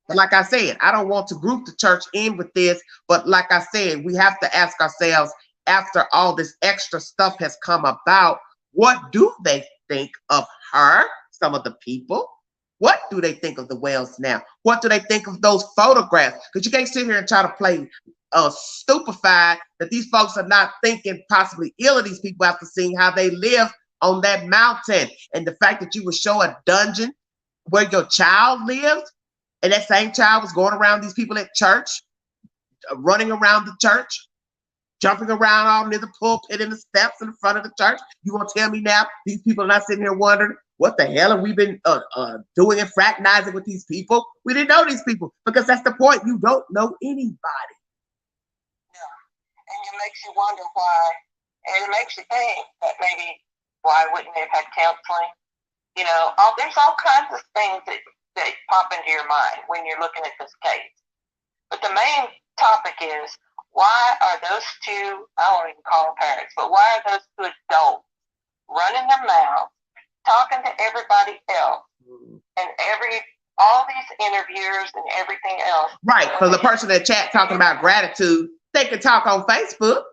But like I said, I don't want to group the church in with this. But like I said, we have to ask ourselves, after all this extra stuff has come about, what do they think of her, some of the people? What do they think of the Wells now? What do they think of those photographs? Because you can't sit here and try to play stupefied that these folks are not thinking possibly ill of these people after seeing how they live on that mountain. And the fact that you would show a dungeon where your child lived, and that same child was going around these people at church, running around the church, jumping around all near the pulpit and the steps in the front of the church. You want to tell me now these people are not sitting here wondering, what the hell have we been doing and fraternizing with these people? We didn't know these people, because that's the point. You don't know anybody. Yeah. And it makes you wonder why, and it makes you think that maybe why wouldn't they have had counseling? You know, there's all kinds of things that pop into your mind when you're looking at this case. But the main topic is, why are those two, I won't even call them parents, but why are those two adults running their mouths, talking to everybody else, and all these interviewers and everything else? Right, because the person in the chat talking about gratitude, they can talk on Facebook.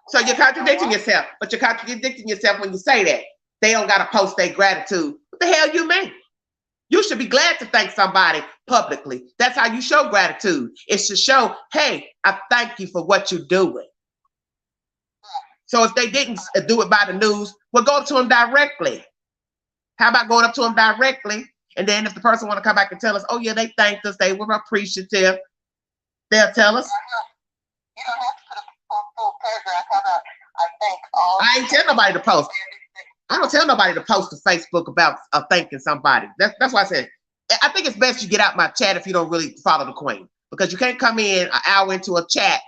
So you're contradicting yourself, but you're contradicting yourself when you say that. They don't got to post their gratitude. What the hell you mean? You should be glad to thank somebody publicly. That's how you show gratitude. It's to show, hey, I thank you for what you're doing. So if they didn't do it by the news, well, go to them directly. How about going up to them directly? And then if the person want to come back and tell us, oh, yeah, they thanked us, they were appreciative, they'll tell us. You don't have to put a full paragraph. How about I thank all? I ain't tell nobody to post. I don't tell nobody to post to Facebook about thanking somebody. That's why I said, I think it's best you get out my chat if you don't really follow the queen, because you can't come in an hour into a chat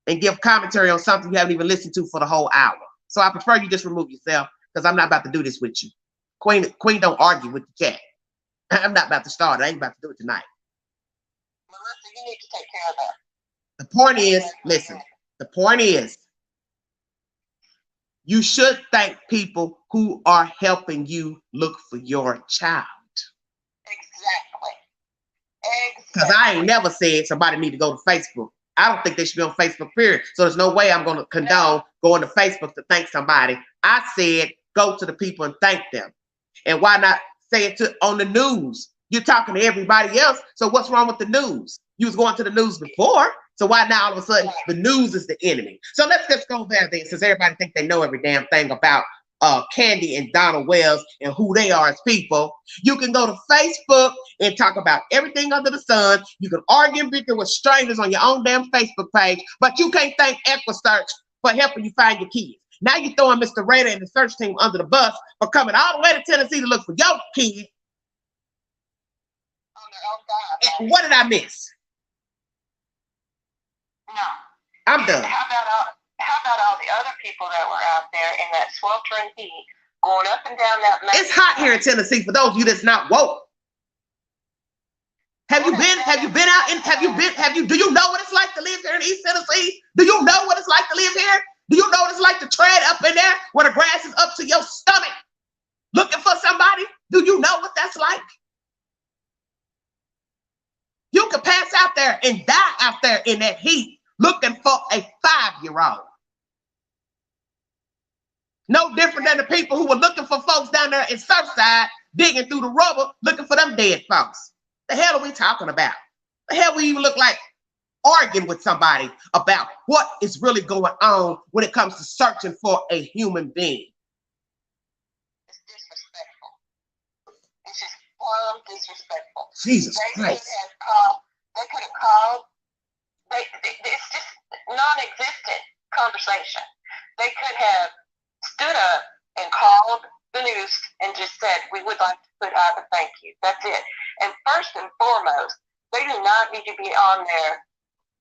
and give commentary on something you haven't even listened to for the whole hour. So I prefer you just remove yourself, because I'm not about to do this with you. Queen don't argue with the chat. I'm not about to start. I ain't about to do it tonight. Melissa, you need to take care of that. The point is, listen, the point is, you should thank people who are helping you look for your child. Exactly. Because I ain't never said somebody need to go to Facebook. I don't think they should be on Facebook, period. So there's no way I'm going to condone going to Facebook to thank somebody. I said, go to the people and thank them. And why not say it on the news? You're talking to everybody else. So what's wrong with the news? You was going to the news before. So why now all of a sudden the news is the enemy? So let's just go there then, since everybody think they know every damn thing about Candy and Donald Wells and who they are as people. You can go to Facebook and talk about everything under the sun. You can argue and bicker with strangers on your own damn Facebook page, but you can't thank EquiSearch for helping you find your kids. Now you're throwing Mr. Raider and the search team under the bus for coming all the way to Tennessee to look for your kids. And what did I miss? No. I'm done. How about all the other people that were out there in that sweltering heat, going up and down that mountain? It's hot here in Tennessee for those of you that's not woke. Do you know what it's like to live here in East Tennessee? Do you know what it's like to live here? Do you know what it's like to tread up in there where the grass is up to your stomach looking for somebody? Do you know what that's like? You could pass out there and die out there in that heat looking for a 5-year-old. No different than the people who were looking for folks down there in Surfside, digging through the rubble, looking for them dead folks. The hell are we talking about? The hell we even look like arguing with somebody about what is really going on when it comes to searching for a human being? It's disrespectful. It's just plumb disrespectful. Jesus Christ. They could have called. It's just non-existent conversation. They could have stood up and called the news and just said, we would like to put out a thank you. That's it. And first and foremost, they do not need to be on there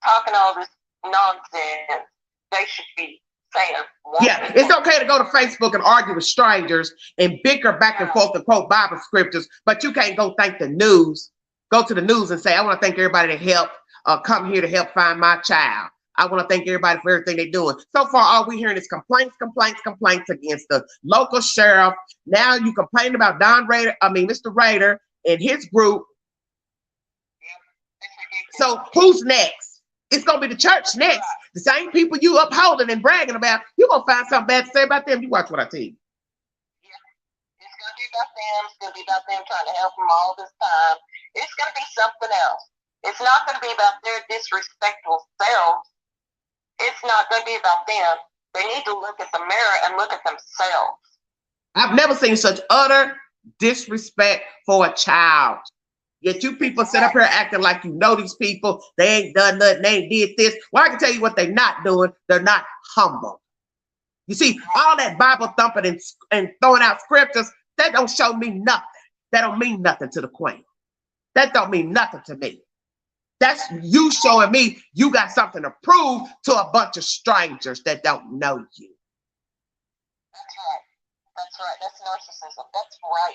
talking all this nonsense. They should be saying, yeah, it's okay to go to Facebook and argue with strangers and bicker back and forth to quote Bible scriptures, but you can't go thank the news. Go to the news and say, I want to thank everybody that helped come here to help find my child. I want to thank everybody for everything they're doing. So far, all we're hearing is complaints against the local sheriff. Now you complain about Mr. Raider and his group. So who's next? It's going to be the church next. The same people you upholding and bragging about, you're going to find something bad to say about them. You watch what I tell you. Yeah. It's going to be about them. It's going to be about them trying to help them all this time. It's going to be something else. It's not going to be about their disrespectful selves. It's not going to be about them. They need to look at the mirror and look at themselves. I've never seen such utter disrespect for a child. Yet you people sit up here acting like you know these people. They ain't done nothing. They ain't did this. Well, I can tell you what they're not doing. They're not humble. You see, all that Bible thumping and throwing out scriptures, that don't show me nothing. That don't mean nothing to the queen. That don't mean nothing to me. That's you showing me you got something to prove to a bunch of strangers that don't know you. That's right. That's right. That's narcissism. That's right.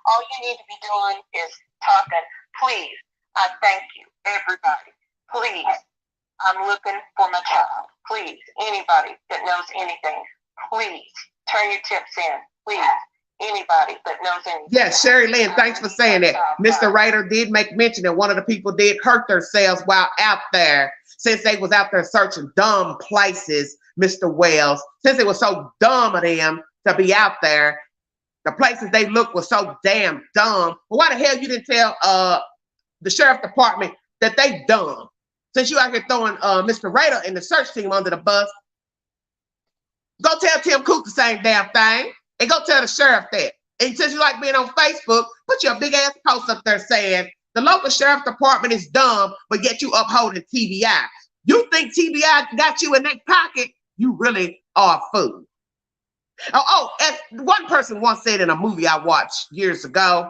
All you need to be doing is talking. Please, I thank you, everybody. Please, I'm looking for my child. Please, anybody that knows anything, please turn your tips in. Please. Anybody that knows anything. Yes, Sherry Lynn, thanks for saying that. Mr. Raider did make mention that one of the people did hurt themselves while out there, since they was out there searching dumb places, Mr. Wells. Since it was so dumb of them to be out there, the places they looked was so damn dumb. But why the hell you didn't tell the sheriff department that they dumb? Since you out here throwing Mr. Raider and the search team under the bus, go tell Tim Cook the same damn thing. And go tell the sheriff that. And since you like being on Facebook, put your big ass post up there saying the local sheriff department is dumb, but yet you upholding TBI. You think TBI got you in their pocket? You really are a fool. As one person once said in a movie I watched years ago,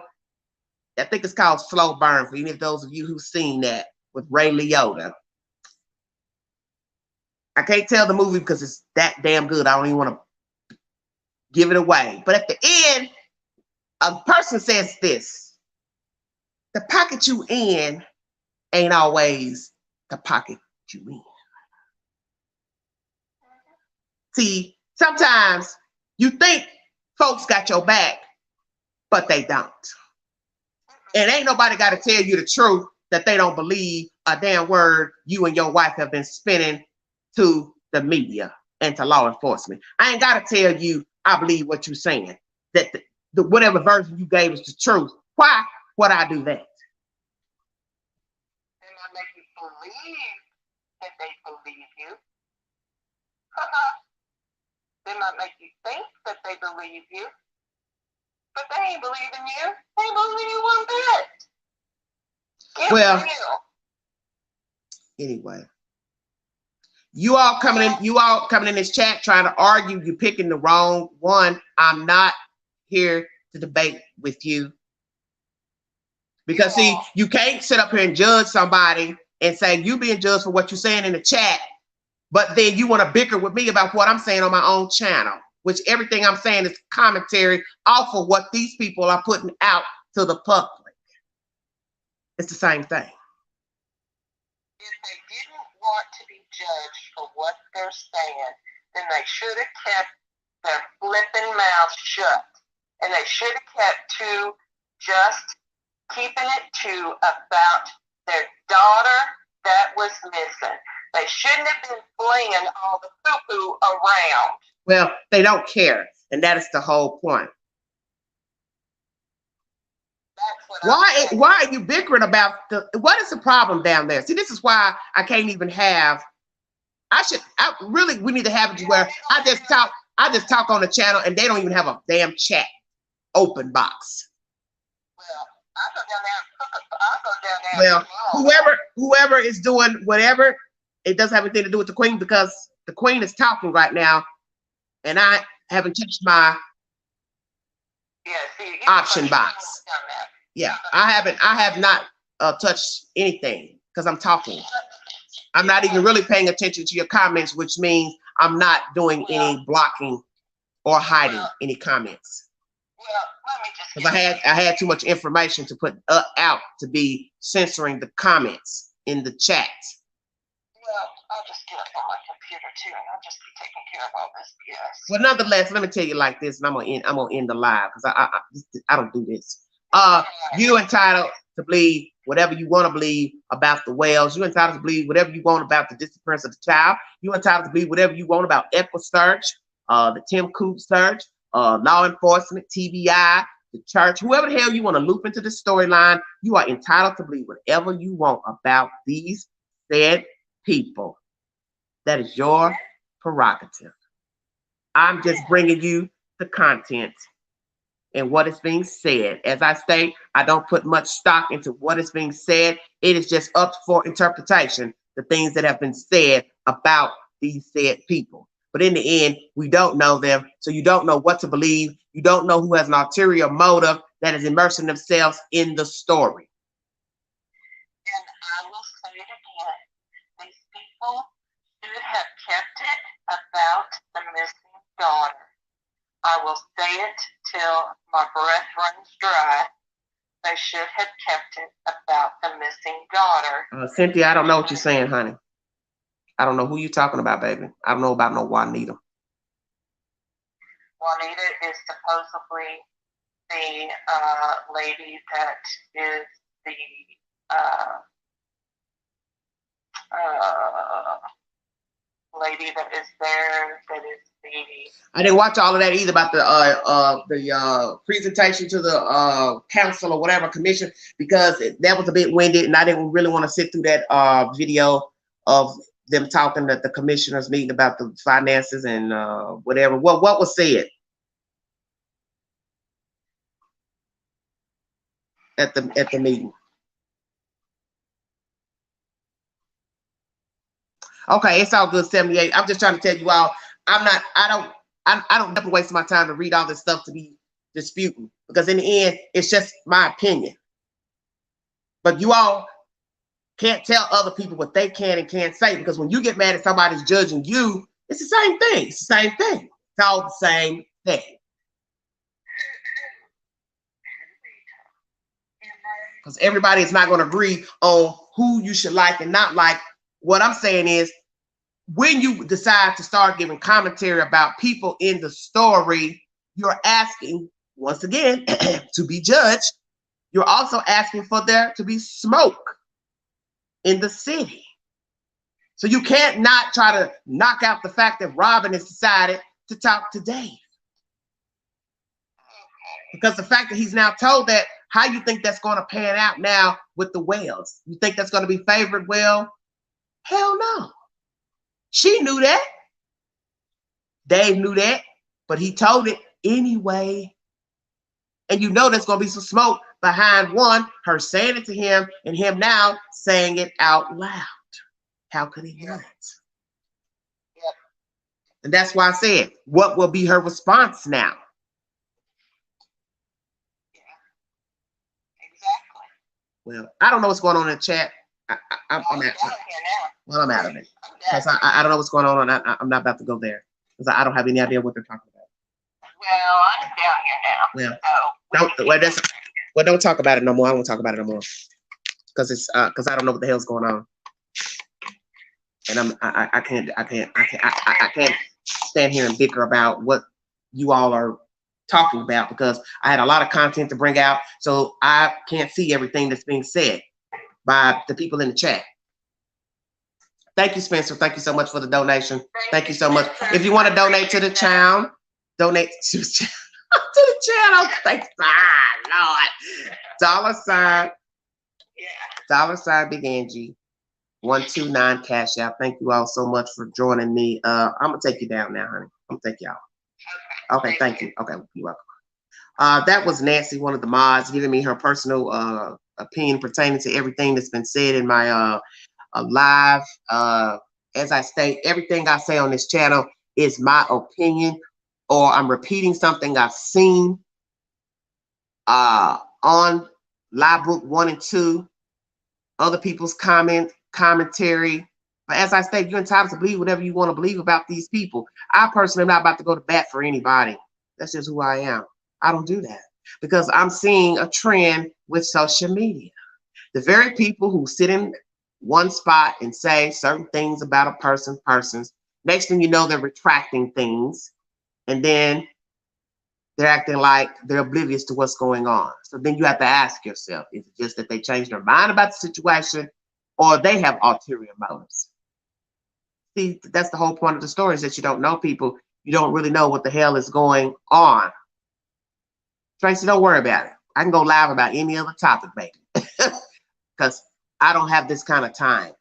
I think it's called Slow Burn, for any of those of you who've seen that, with Ray Liotta. I can't tell the movie because it's that damn good. I don't even want to give it away. But at the end, a person says this: the pocket you in ain't always the pocket you in. See, sometimes you think folks got your back, but they don't. And ain't nobody got to tell you the truth that they don't believe a damn word you and your wife have been spinning to the media. and to law enforcement. I ain't got to tell you I believe what you're saying, that the whatever version you gave is the truth. Why would I do that? They might make you believe that they believe you. They might make you think that they believe you, but they ain't believing you. They ain't believing you one bit. Well, anyway, you all coming in this chat trying to argue. You're picking the wrong one. I'm not here to debate with you, because see, you can't sit up here and judge somebody and say you being judged for what you're saying in the chat, but then you want to bicker with me about what I'm saying on my own channel, which everything I'm saying is commentary off of what these people are putting out to the public. It's the same thing. If they didn't want to be judged for what they're saying, then they should have kept their flipping mouths shut. And they should have kept to just keeping it to about their daughter that was missing. They shouldn't have been flinging all the poo-poo around. Well, they don't care, and that is the whole point. Why are you bickering about what is the problem down there? See, this is why I can't even have. We need to have it where I just talk on the channel and they don't even have a damn chat open box. Well, I'll go down there. Well, whoever is doing whatever, it doesn't have anything to do with the queen, because the queen is talking right now, and I haven't touched my option box. Yeah, I have not touched anything because I'm talking. I'm not even really paying attention to your comments, which means I'm not doing any blocking or hiding any comments. Because I had too much information to put out to be censoring the comments in the chat. Well, I'll just get up on my computer too, and I'll just be taking care of all this BS. Well, nonetheless, let me tell you like this, and I'm gonna end the live because I don't do this. You're entitled to believe whatever you want to believe about the whales. You're entitled to believe whatever you want about the disappearance of the child. You're entitled to believe whatever you want about Echo Search, the Tim Coop search, law enforcement, TBI, the church, whoever the hell you want to loop into the storyline. You are entitled to believe whatever you want about these said people. That is your prerogative. I'm just bringing you the content and what is being said. As I state, I don't put much stock into what is being said. It is just up for interpretation, the things that have been said about these said people. But in the end, we don't know them, so you don't know what to believe. You don't know who has an ulterior motive that is immersing themselves in the story. And I will say it again. These people should have kept it about the missing daughter. I will say it till my breath runs dry. They should have kept it about the missing daughter. Cynthia, I don't know what you're saying, honey. I don't know who you're talking about, baby. I don't know about no Juanita. Juanita is supposedly the lady that is the lady that is there, that is the... I didn't watch all of that either about the presentation to the council or whatever commission, because that was a bit winded, and I didn't really want to sit through that video of them talking at the commissioners meeting about the finances and whatever. What was said at the meeting? Okay, it's all good, 78. I'm just trying to tell you all, I don't never waste my time to read all this stuff to be disputing, because in the end, it's just my opinion. But you all can't tell other people what they can and can't say, because when you get mad at somebody's judging you, it's the same thing. It's the same thing. It's all the same thing. Because everybody is not going to agree on who you should like and not like. What I'm saying is, when you decide to start giving commentary about people in the story, you're asking, once again, to be judged. You're also asking for there to be smoke in the city. So you can't not try to knock out the fact that Robin has decided to talk to Dave. Because the fact that he's now told that, how you think that's going to pan out now with the Wells? You think that's going to be favored well? Hell no. She knew that. Dave knew that, but he told it anyway. And you know there's going to be some smoke behind one, her saying it to him, and him now saying it out loud. How could he not? Yep. And that's why I said, what will be her response now? Well, I don't know what's going on in the chat. I'm out here now. Well, I'm out of it. Because I don't know what's going on, and I'm not about to go there. Because I don't have any idea what they're talking about. Well, I'm down here now. Well, don't talk about it no more. I won't talk about it no more. Because I don't know what the hell's going on. And I can't stand here and bicker about what you all are talking about, because I had a lot of content to bring out, so I can't see everything that's being said by the people in the chat. Thank you, Spencer. Thank you so much for the donation. Thank you so much. If you want to donate to the channel, donate to the channel. Thanks, Lord. $, Big Angie, 129 Cash App. Thank you all so much for joining me. I'm gonna take you down now, honey. I'm gonna take you out. Okay, thank you. Okay, you're welcome. That was Nancy, one of the mods, giving me her personal opinion pertaining to everything that's been said in my live. As I state, everything I say on this channel is my opinion, or I'm repeating something I've seen on Live Book 1 and 2, other people's commentary. But as I state, you're entitled to believe whatever you want to believe about these people. I personally am not about to go to bat for anybody. That's just who I am. I don't do that because I'm seeing a trend with social media. The very people who sit in one spot and say certain things about a persons, next thing you know, they're retracting things, and then they're acting like they're oblivious to what's going on. So then you have to ask yourself, is it just that they changed their mind about the situation, or they have ulterior motives? See, that's the whole point of the story, is that you don't know people. You don't really know what the hell is going on. Tracy, don't worry about it. I can go live about any other topic, baby. Because I don't have this kind of time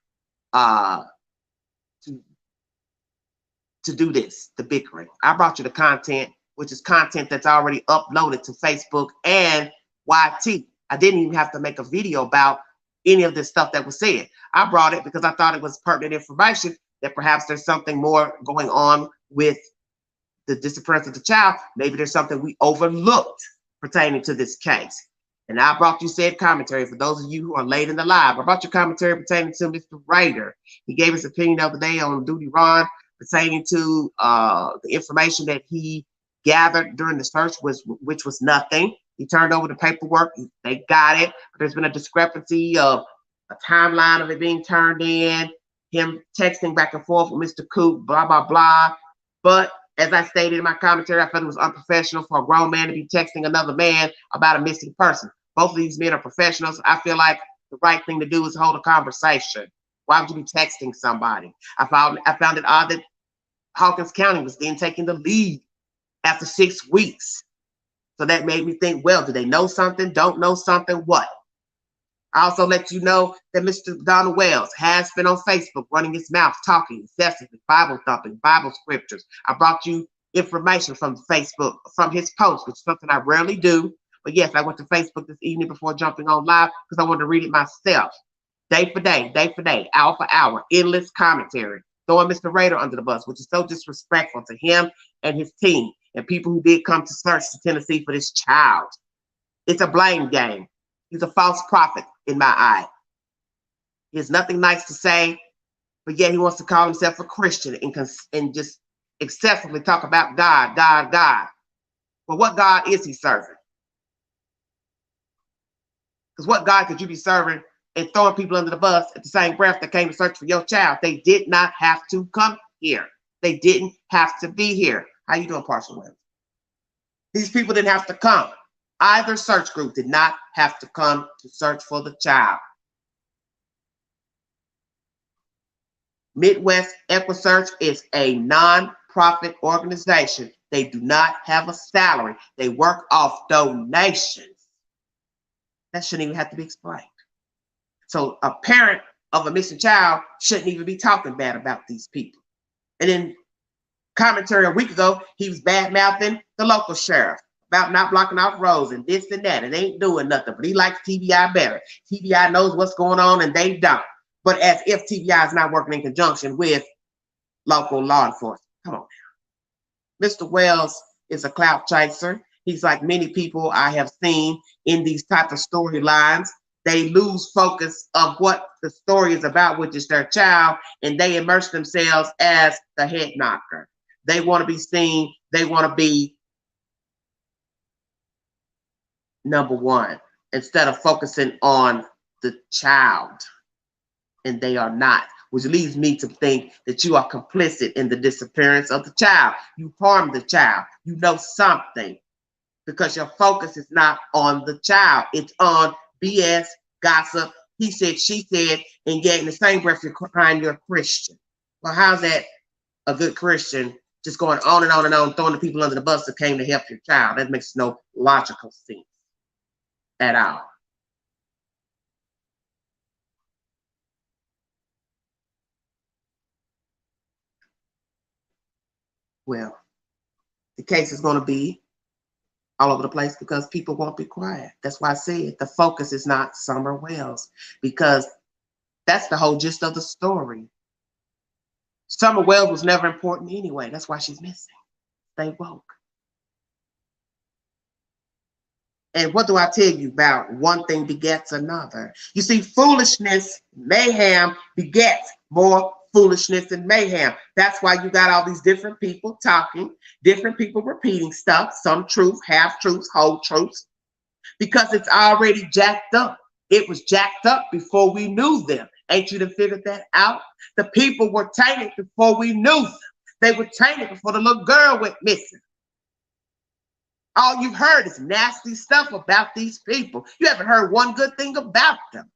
to do this, the bickering. I brought you the content, which is content that's already uploaded to Facebook and YT. I didn't even have to make a video about any of this stuff that was said. I brought it because I thought it was pertinent information, that perhaps there's something more going on with the disappearance of the child. Maybe there's something we overlooked pertaining to this case. And I brought you said commentary. For those of you who are late in the live, I brought you commentary pertaining to Mr. Raider. He gave his opinion the other day on Duty Ron pertaining to the information that he gathered during the search, which was nothing. He turned over the paperwork. They got it. But there's been a discrepancy of a timeline of it being turned in, him texting back and forth with Mr. Coop, blah, blah, blah. But as I stated in my commentary, I felt it was unprofessional for a grown man to be texting another man about a missing person. Both of these men are professionals. I feel like the right thing to do is hold a conversation. Why would you be texting somebody? I found it odd that Hawkins County was then taking the lead after 6 weeks. So that made me think, well, do they know something? Don't know something? What? I also let you know that Mr. Donald Wells has been on Facebook running his mouth, talking incessantly, Bible thumping, Bible scriptures. I brought you information from Facebook, from his post, which is something I rarely do. But yes, I went to Facebook this evening before jumping on live because I wanted to read it myself. Day for day, hour for hour, endless commentary, throwing Mr. Raider under the bus, which is so disrespectful to him and his team and people who did come to search to Tennessee for this child. It's a blame game. He's a false prophet in my eye. He has nothing nice to say, but yet he wants to call himself a Christian and just excessively talk about God. Well, what God is he serving? Because what God could you be serving and throwing people under the bus at the same breath that came to search for your child? They did not have to come here. They didn't have to be here. How you doing, Partial Wins? These people didn't have to come. Either search group did not have to come to search for the child. Midwest Equisearch is a non-profit organization. They do not have a salary. They work off donations. That shouldn't even have to be explained. So a parent of a missing child shouldn't even be talking bad about these people. And then commentary a week ago, he was bad-mouthing the local sheriff about not blocking off roads and this and that, and ain't doing nothing. But he likes TBI better. TBI knows what's going on, and they don't. But as if TBI is not working in conjunction with local law enforcement. Come on now. Mr. Wells is a clout chaser. He's like many people I have seen in these types of storylines. They lose focus of what the story is about, which is their child, and they immerse themselves as the head knocker. They want to be seen. They want to be number one instead of focusing on the child. And they are not, which leads me to think that you are complicit in the disappearance of the child. You harmed the child. You know something because your focus is not on the child. It's on BS, gossip, he said, she said, and yet in the same breath you're crying you're a Christian. Well, how's that a good Christian just going on and on and on, throwing the people under the bus that came to help your child? That makes no logical sense at all. Well, the case is going to be all over the place because people won't be quiet. That's why I said the focus is not Summer Wells, because that's the whole gist of the story. Summer Wells was never important anyway. That's why she's missing. Stay woke. And what do I tell you about one thing begets another? You see, foolishness, mayhem begets more foolishness and mayhem. That's why you got all these different people talking, different people repeating stuff, some truth, half truths, whole truths, because it's already jacked up. It was jacked up before we knew them. Ain't you to figure that out? The people were tainted before we knew them. They were tainted before the little girl went missing. All you've heard is nasty stuff about these people. You haven't heard one good thing about them.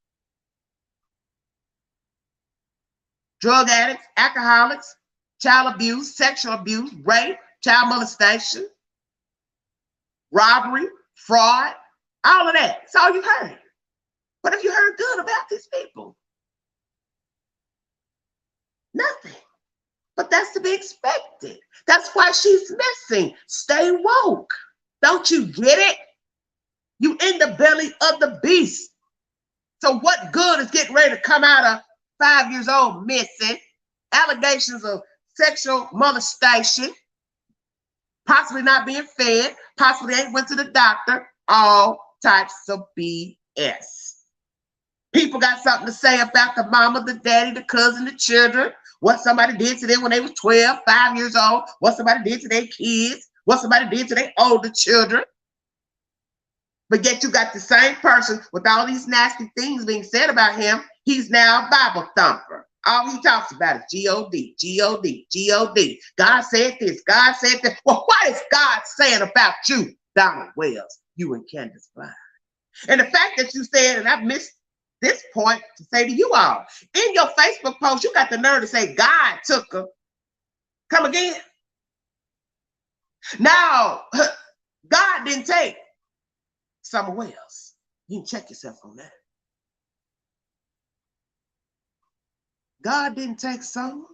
Drug addicts, alcoholics, child abuse, sexual abuse, rape, child molestation, robbery, fraud, all of that. That's all you've heard. What have you heard good about these people? Nothing. But that's to be expected. That's why she's missing. Stay woke. Don't you get it? You in the belly of the beast. So what good is getting ready to come out of 5 years old missing, allegations of sexual molestation, possibly not being fed, possibly ain't went to the doctor, all types of BS. People got something to say about the mama, the daddy, the cousin, the children, what somebody did to them when they was 12, 5 years old, what somebody did to their kids, what somebody did to their older children. But yet you got the same person with all these nasty things being said about him. He's now a Bible thumper. All he talks about is G-O-D, G-O-D, G-O-D. God said this, God said that. Well, what is God saying about you, Donald Wells, you and Candace Blind? And the fact that you said, and I've missed this point to say to you all, in your Facebook post, you got the nerve to say God took her. Come again? Now, God didn't take Summer Wells. You can check yourself on that. God didn't take Summer.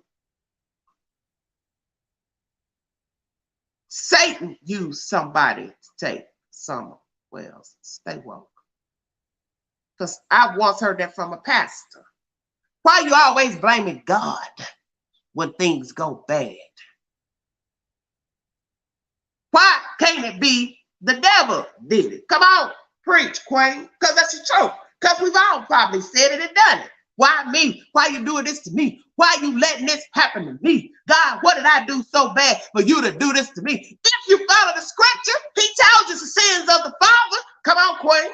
Satan used somebody to take Summer Wells. Stay woke. Because I once heard that from a pastor. Why are you always blaming God when things go bad? Why can't it be the devil did it? Come on, preach, Queen, because that's the truth. Because we've all probably said it and done it. Why me? Why you doing this to me? Why you letting this happen to me? God, what did I do so bad for you to do this to me? If you follow the scripture, he tells you the sins of the Father. Come on, Queen.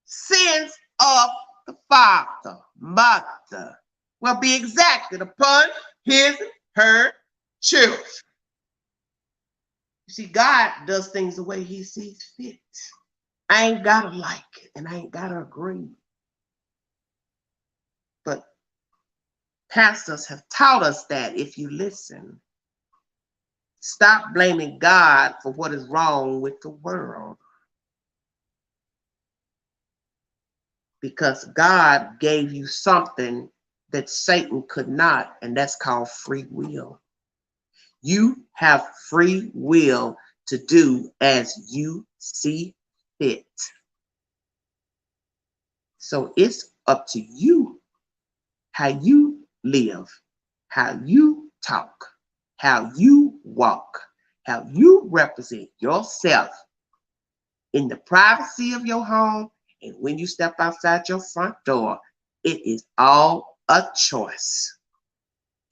Sins of the father, mother, will be exacted upon his, her children. You see, God does things the way he sees fit. I ain't gotta like it, and I ain't gotta agree. Pastors have taught us that if you listen, stop blaming God for what is wrong with the world. Because God gave you something that Satan could not, and that's called free will. You have free will to do as you see fit. So it's up to you how you live, how you talk, how you walk, how you represent yourself in the privacy of your home. And when you step outside your front door, it is all a choice.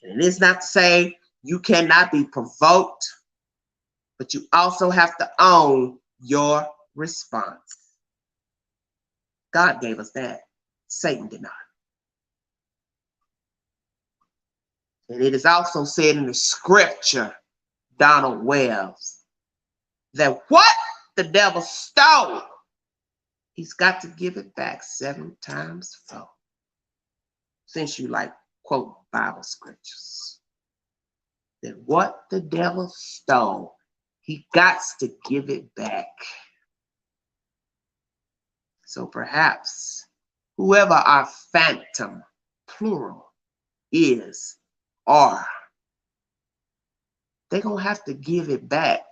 And it is not to say you cannot be provoked, but you also have to own your response. God gave us that. Satan did not. And it is also said in the scripture, Donald Wells, that what the devil stole, he's got to give it back 7 times 4. Since you like quote Bible scriptures, that what the devil stole, he got to give it back. So perhaps whoever our phantom, plural, is, are, they're going to have to give it back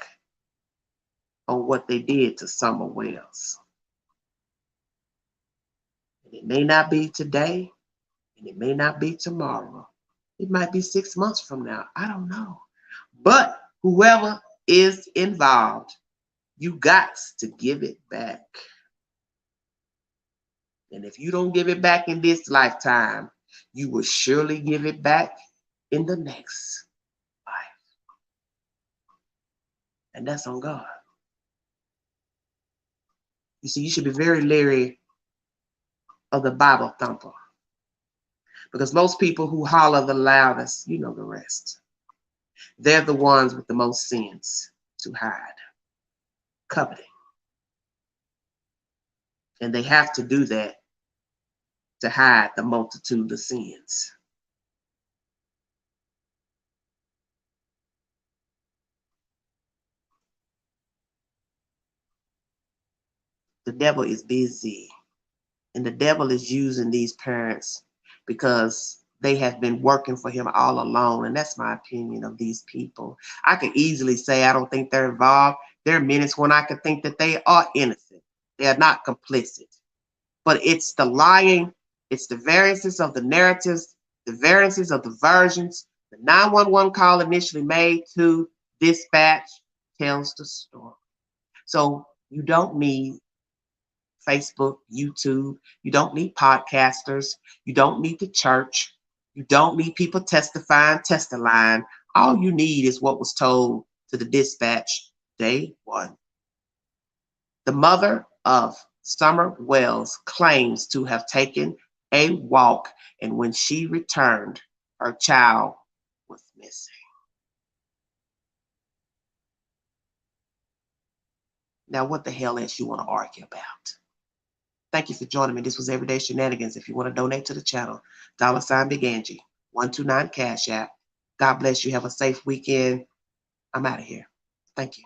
on what they did to Summer Wells. And it may not be today, and it may not be tomorrow. It might be 6 months from now. I don't know. But whoever is involved, you got to give it back. And if you don't give it back in this lifetime, you will surely give it back in the next life. And that's on God. You see, you should be very leery of the Bible thumper. Because most people who holler the loudest, you know the rest. They're the ones with the most sins to hide. Coveting. And they have to do that to hide the multitude of sins. The devil is busy. And the devil is using these parents because they have been working for him all along. And that's my opinion of these people. I could easily say I don't think they're involved. There are minutes when I could think that they are innocent. They are not complicit. But it's the lying, it's the variances of the narratives, the variances of the versions. The 911 call initially made to dispatch tells the story. So you don't need Facebook, YouTube. You don't need podcasters. You don't need the church. You don't need people testifying, testifying. All you need is what was told to the dispatch day 1. The mother of Summer Wells claims to have taken a walk, and when she returned, her child was missing. Now, what the hell else you want to argue about? Thank you for joining me. This was Everyday Shenanigans. If you want to donate to the channel, $ Big Angie, 129 Cash App. God bless you. Have a safe weekend. I'm out of here. Thank you.